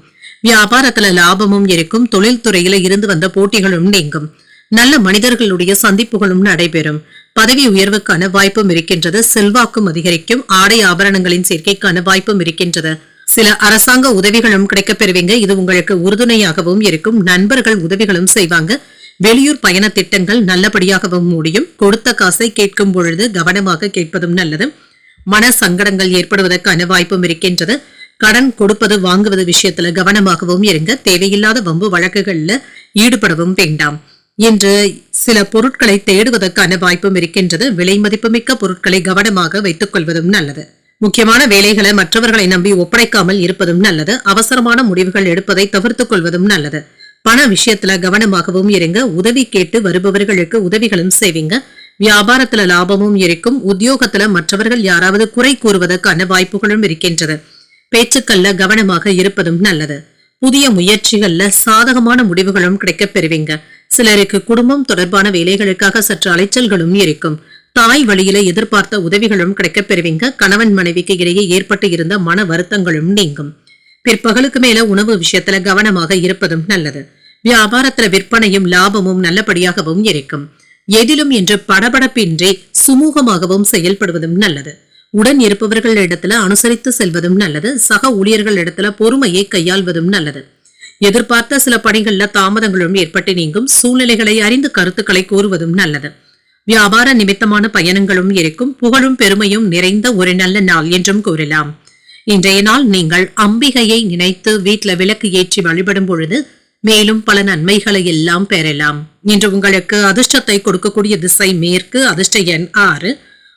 வியாபாரத்துல லாபமும் இருக்கும். தொழில்துறையில இருந்து வந்த போட்டிகளும் நீங்கும். நல்ல மனிதர்களுடைய சந்திப்புகளும் நடைபெறும். பதவி உயர்வுக்கான வாய்ப்பும் இருக்கின்றது. செல்வாக்கும் அதிகரிக்கும். ஆடை ஆபரணங்களின் சேர்க்கைக்கான வாய்ப்பும் இருக்கின்றது. சில அரசாங்க உதவிகளும் கிடைக்கப் பெறுவீங்க. இது உங்களுக்கு உறுதுணையாகவும் இருக்கும். நண்பர்கள் உதவிகளும் செய்வாங்க. வெளியூர் பயண திட்டங்கள் நல்லபடியாகவும் முடியும். கொடுத்த காசை கேட்கும் பொழுது கவனமாக கேட்பதும் நல்லது. மன சங்கடங்கள் ஏற்படுவதற்கான வாய்ப்பும் இருக்கின்றது. கடன் கொடுப்பது வாங்குவது விஷயத்துல கவனமாகவும் இருங்க. தேவையில்லாத வம்பு வழக்குகள்ல ஈடுபடவும் வேண்டாம். இன்று சில பொருட்களை தேடுவதற்கான வாய்ப்பும் இருக்கின்றது. விலை மதிப்புமிக்க பொருட்களை கவனமாக வைத்துக் கொள்வதும் நல்லது. முக்கியமான வேலைகளை மற்றவர்களை நம்பி ஒப்படைக்காமல் இருப்பதும் நல்லது. அவசரமான முடிவுகள் எடுப்பதை தவிர்த்துக் கொள்வதும் நல்லது. பண விஷயத்துல கவனமாகவும் இருங்க. உதவி கேட்டு வருபவர்களுக்கு உதவிகளும் செய்வீங்க. வியாபாரத்துல லாபமும் இருக்கும். உத்தியோகத்துல மற்றவர்கள் யாராவது குறை கூறுவதற்கான வாய்ப்புகளும் இருக்கின்றது. பேச்சுக்கள்ல கவனமாக இருப்பதும் நல்லது. புதிய முயற்சிகள்ல சாதகமான முடிவுகளும் கிடைக்கப் பெறுவீங்க. சிலருக்கு குடும்பம் தொடர்பான வேலைகளுக்காக சற்று அலைச்சல்களும் இருக்கும். தாய் வழியில எதிர்பார்த்த உதவிகளும் கிடைக்கப் பெறுவீங்க. கணவன் மனைவிக்கு இடையே ஏற்பட்டு இருந்த மன வருத்தங்களும் நீங்கும். பிற்பகலுக்கு மேல உணவு விஷயத்துல கவனமாக இருப்பதும் நல்லது. வியாபாரத்துல விற்பனையும் லாபமும் நல்லபடியாகவும் இருக்கும். எதிலும் என்று படபடப்பின்றி சுமூகமாகவும் செயல்படுவதும் நல்லது. உடன் இருப்பவர்கள் இடத்துல அனுசரித்து செல்வதும் நல்லது. சக ஊழியர்கள் இடத்துல பொறுமையை கையாள்வதும் நல்லது. எதிர்பார்த்த சில பணிகள்ல தாமதங்களும் ஏற்பட்டு நீங்கும். சூழ்நிலைகளை அறிந்து கருத்துக்களை கூறுவதும் நல்லது. வியாபார நிமித்தமான பயணங்களும் இருக்கும். புகழும் பெருமையும் நிறைந்த ஒரு நல்ல நாள் என்றும் கூறலாம். இன்றைய நாள் நீங்கள் அம்பிகையை நினைத்து வீட்டுல விளக்கு ஏற்றி வழிபடும் பொழுது மேலும் பல நன்மைகளை எல்லாம் பெறலாம். இன்று உங்களுக்கு அதிர்ஷ்டத்தை கொடுக்கக்கூடிய திசை மேற்கு. அதிர்ஷ்ட எண் 6.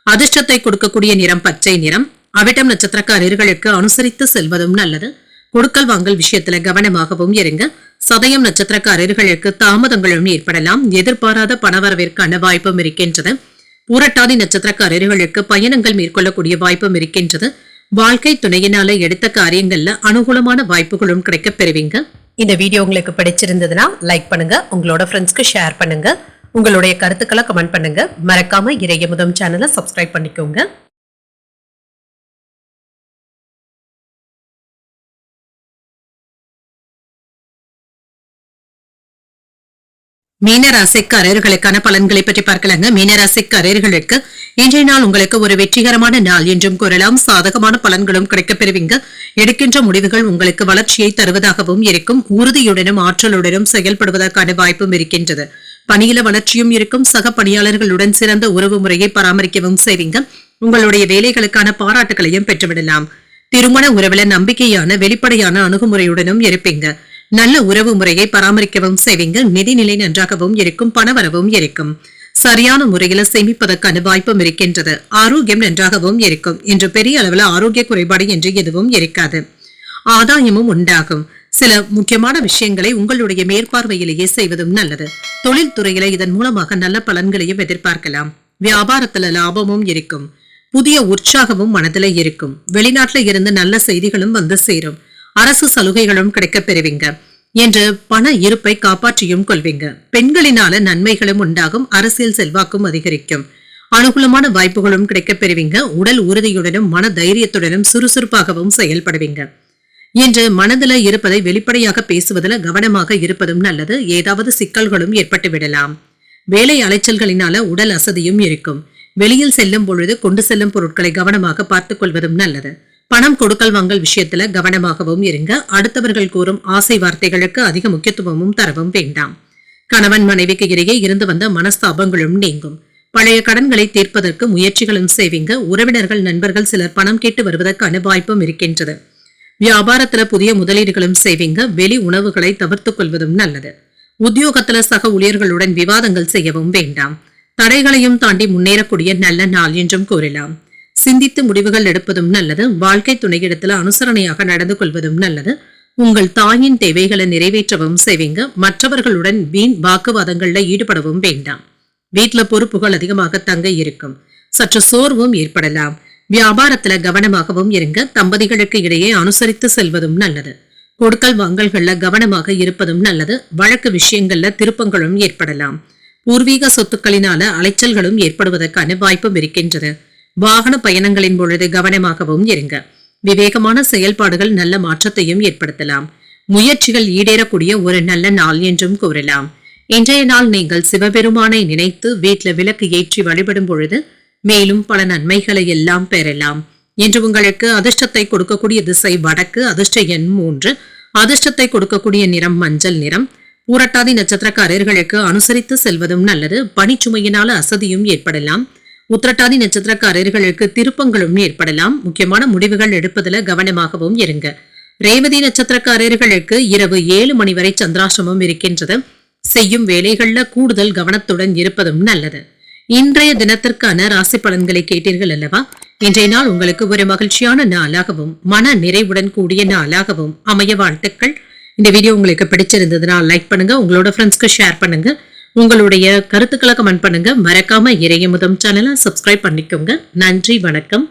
அதிர்ஷ்டத்தை கொடுக்கக்கூடிய நிறம் பச்சை நிறம். அவிட்டம் நட்சத்திரக்காரர்களுக்கு அனுசரித்து செல்வதும் நல்லது. கொடுக்கல் வாங்கல் விஷயத்துல கவனமாகவும் இருங்க. சதயம் நட்சத்திரக்காரர்களுக்கு தாமதங்களும் ஏற்படலாம். எதிர்பாராத பணவரவிற்கான வாய்ப்பும் இருக்கின்றது. பூரட்டாதி நட்சத்திரக்காரர்களுக்கு பயணங்கள் மேற்கொள்ளக்கூடிய வாய்ப்பும் இருக்கின்றது. வாழ்க்கை துணையினால எடுத்த காரியங்கள்ல அனுகூலமான வாய்ப்புகளும் கிடைக்கப் பெறுவீங்க. இந்த வீடியோ உங்களுக்கு பிடிச்சிருந்ததுன்னா லைக் பண்ணுங்க, உங்களோட ஃப்ரெண்ட்ஸ்க்கு ஷேர் பண்ணுங்க, உங்களுடைய கருத்துக்களை கமெண்ட் பண்ணுங்க. மறக்காம இறையமுதம் சேனலை சப்ஸ்கிரைப் பண்ணிக்கோங்க. மீனராசிக்காரர்களுக்கான பலன்களை பற்றி பார்க்கலாங்க. மீனராசிக்காரர்களுக்கு இன்றைய நாள் உங்களுக்கு ஒரு வெற்றிகரமான நாள் என்றும் கூறலாம். சாதகமான பலன்களும் கிடைக்கப் பெறுவீங்க. எடுக்கின்ற முடிவுகள் உங்களுக்கு வளர்ச்சியை தருவதாகவும் இருக்கும். உறுதியுடனும் ஆற்றலுடனும் செயல்படுவதற்கான வாய்ப்பும் இருக்கின்றது. பணியில வளர்ச்சியும் இருக்கும். சக பணியாளர்களுடன் சிறந்த உறவு முறையை பராமரிக்கவும் செய்வீங்க. உங்களுடைய வேலைகளுக்கான பாராட்டுகளையும் பெற்றுவிடலாம். திருமண உறவுல நம்பிக்கையான வெளிப்படையான அணுகுமுறையுடனும் இருப்பீங்க. நல்ல உறவு முறையை பராமரிக்கவும் செய்வீங்க. நிதிநிலை நன்றாகவும் இருக்கும். பணவரவும் இருக்கும். சரியான முறையில சேமிப்பதற்கான வாய்ப்பும் இருக்கின்றது. ஆரோக்கியம் நன்றாகவும் இருக்கும். இன்று பெரிய அளவுல ஆரோக்கிய குறைபாடு என்று எதுவும் இருக்காது. ஆதாயமும் உண்டாகும். சில முக்கியமான விஷயங்களை உங்களுடைய மேற்பார்வையிலேயே செய்வதும் நல்லது. தொழில் துறையில இதன் மூலமாக நல்ல பலன்களையும் எதிர்பார்க்கலாம். வியாபாரத்துல லாபமும் இருக்கும். புதிய உற்சாகமும் மனதில இருக்கும். வெளிநாட்டுல இருந்து நல்ல செய்திகளும் வந்து சேரும். அரசு சலுகைகளும் கிடைக்கப் பெறுவீங்க என்று பண இருப்பை காப்பாற்றியும் கொள்வீங்க. பெண்களினால நன்மைகளும் உண்டாகும். அரசியல் செல்வாக்கும் அதிகரிக்கும். அனுகூலமான வாய்ப்புகளும் கிடைக்கப் பெறுவீங்க. உடல் உறுதியுடனும் மன தைரியத்துடனும் சுறுசுறுப்பாகவும் செயல்படுவீங்க. இன்று மனதில் இருப்பதை வெளிப்படையாக பேசுவதில் கவனமாக இருப்பதும் நல்லது. ஏதாவது சிக்கல்களும் ஏற்பட்டு விடலாம். வேலை அலைச்சல்களினால உடல் அசதியும் இருக்கும். வெளியில் செல்லும் பொழுது கொண்டு செல்லும் பொருட்களை கவனமாக பார்த்துக் கொள்வதும் நல்லது. பணம் கொடுக்கல் வாங்கல் விஷயத்துல கவனமாகவும் இருங்க. அடுத்தவர்கள் கூறும் ஆசை வார்த்தைகளுக்கு அதிக முக்கியத்துவமும் தரவும் வேண்டாம். கணவன் மனைவிக்கு இடையே இருந்து வந்த மனஸ்தாபங்களும் நீங்கும். பழைய கடன்களை தீர்ப்பதற்கு முயற்சிகளும் செய்வீங்க. உறவினர்கள் நண்பர்கள் சிலர் பணம் கேட்டு வருவதற்கான வாய்ப்பும் இருக்கின்றது. வியாபாரத்துல புதிய முதலீடுகளும் செய்வீங்க. வெளி உணவுகளை தவிர்த்துக் கொள்வதும் நல்லது. உத்தியோகத்துல சக ஊழியர்களுடன் விவாதங்கள் செய்யவும் வேண்டாம். தடைகளையும் தாண்டி முன்னேறக்கூடிய நல்ல நாள் என்றும் கூறலாம். சிந்தித்து முடிவுகள் எடுப்பதும் நல்லது. வாழ்க்கை துணையிடத்துல அனுசரணையாக நடந்து கொள்வதும் நல்லது. உங்கள் தாயின் தேவைகளை நிறைவேற்றவும் செய்வீங்க. மற்றவர்களுடன் வீண் வாக்குவாதங்கள்ல ஈடுபடவும் வேண்டாம். வீட்டுல பொறுப்புகள் அதிகமாக தங்க இருக்கும். சற்று சோர்வும் ஏற்படலாம். வியாபாரத்துல கவனமாகவும் இருங்க. தம்பதிகளுக்கு இடையே அனுசரித்து செல்வதும் நல்லது. கொடுக்கல் வாங்கல்கள்ல கவனமாக இருப்பதும் நல்லது. வழக்கு விஷயங்கள்ல திருப்பங்களும் ஏற்படலாம். பூர்வீக சொத்துக்களினால அலைச்சல்களும் ஏற்படுவதற்கான வாய்ப்பும் இருக்கின்றது. வாகன பயணங்களின் பொழுது கவனமாகவும் இருங்க. விவேகமான செயல்பாடுகள் நல்ல மாற்றத்தையும் ஏற்படுத்தலாம். முயற்சிகள் ஈடேறக்கூடிய ஒரு நல்ல நாள் என்றும் கூறலாம். இன்றைய நாள் நீங்கள் சிவபெருமானை நினைத்து வீட்டில் விளக்கு ஏற்றி வழிபடும் பொழுது மேலும் பல நன்மைகளை எல்லாம் பெறலாம். இன்று உங்களுக்கு அதிர்ஷ்டத்தை கொடுக்கக்கூடிய திசை வடக்கு. அதிர்ஷ்ட எண் 3. அதிர்ஷ்டத்தை கொடுக்கக்கூடிய நிறம் மஞ்சள் நிறம். பூரட்டாதி நட்சத்திரக்காரர்களுக்கு அனுசரித்து செல்வதும் நல்லது. பணிச்சுமையினால அசதியும் ஏற்படலாம். உத்திரட்டாதி நட்சத்திரக்காரர்களுக்கு திருப்பங்களும் ஏற்படலாம். முக்கியமான முடிவுகள் எடுப்பதில் கவனமாகவும் இருங்க. ரேவதி நட்சத்திரக்காரர்களுக்கு இரவு 7 மணி வரை சந்திராசிரமம் இருக்கின்றது. செய்யும் வேலைகள்ல கூடுதல் கவனத்துடன் இருப்பதும் நல்லது. இன்றைய தினத்திற்கான ராசி பலன்களை கேட்டீர்கள் அல்லவா? இன்றைய நாள் உங்களுக்கு ஒரு மகிழ்ச்சியான நாளாகவும் மன நிறைவுடன் கூடிய நாளாகவும் அமைய வாழ்த்துக்கள். இந்த வீடியோ உங்களுக்கு பிடிச்சிருந்ததுன்னா லைக் பண்ணுங்க. உங்களோட ஃப்ரெண்ட்ஸ்க்கு ஷேர் பண்ணுங்க. உங்களுடைய கருத்துக்களை கமெண்ட் பண்ணுங்க. மறக்காம இறையமுதம் சேனலை சப்ஸ்கிரைப் பண்ணிக்கோங்க. நன்றி, வணக்கம்.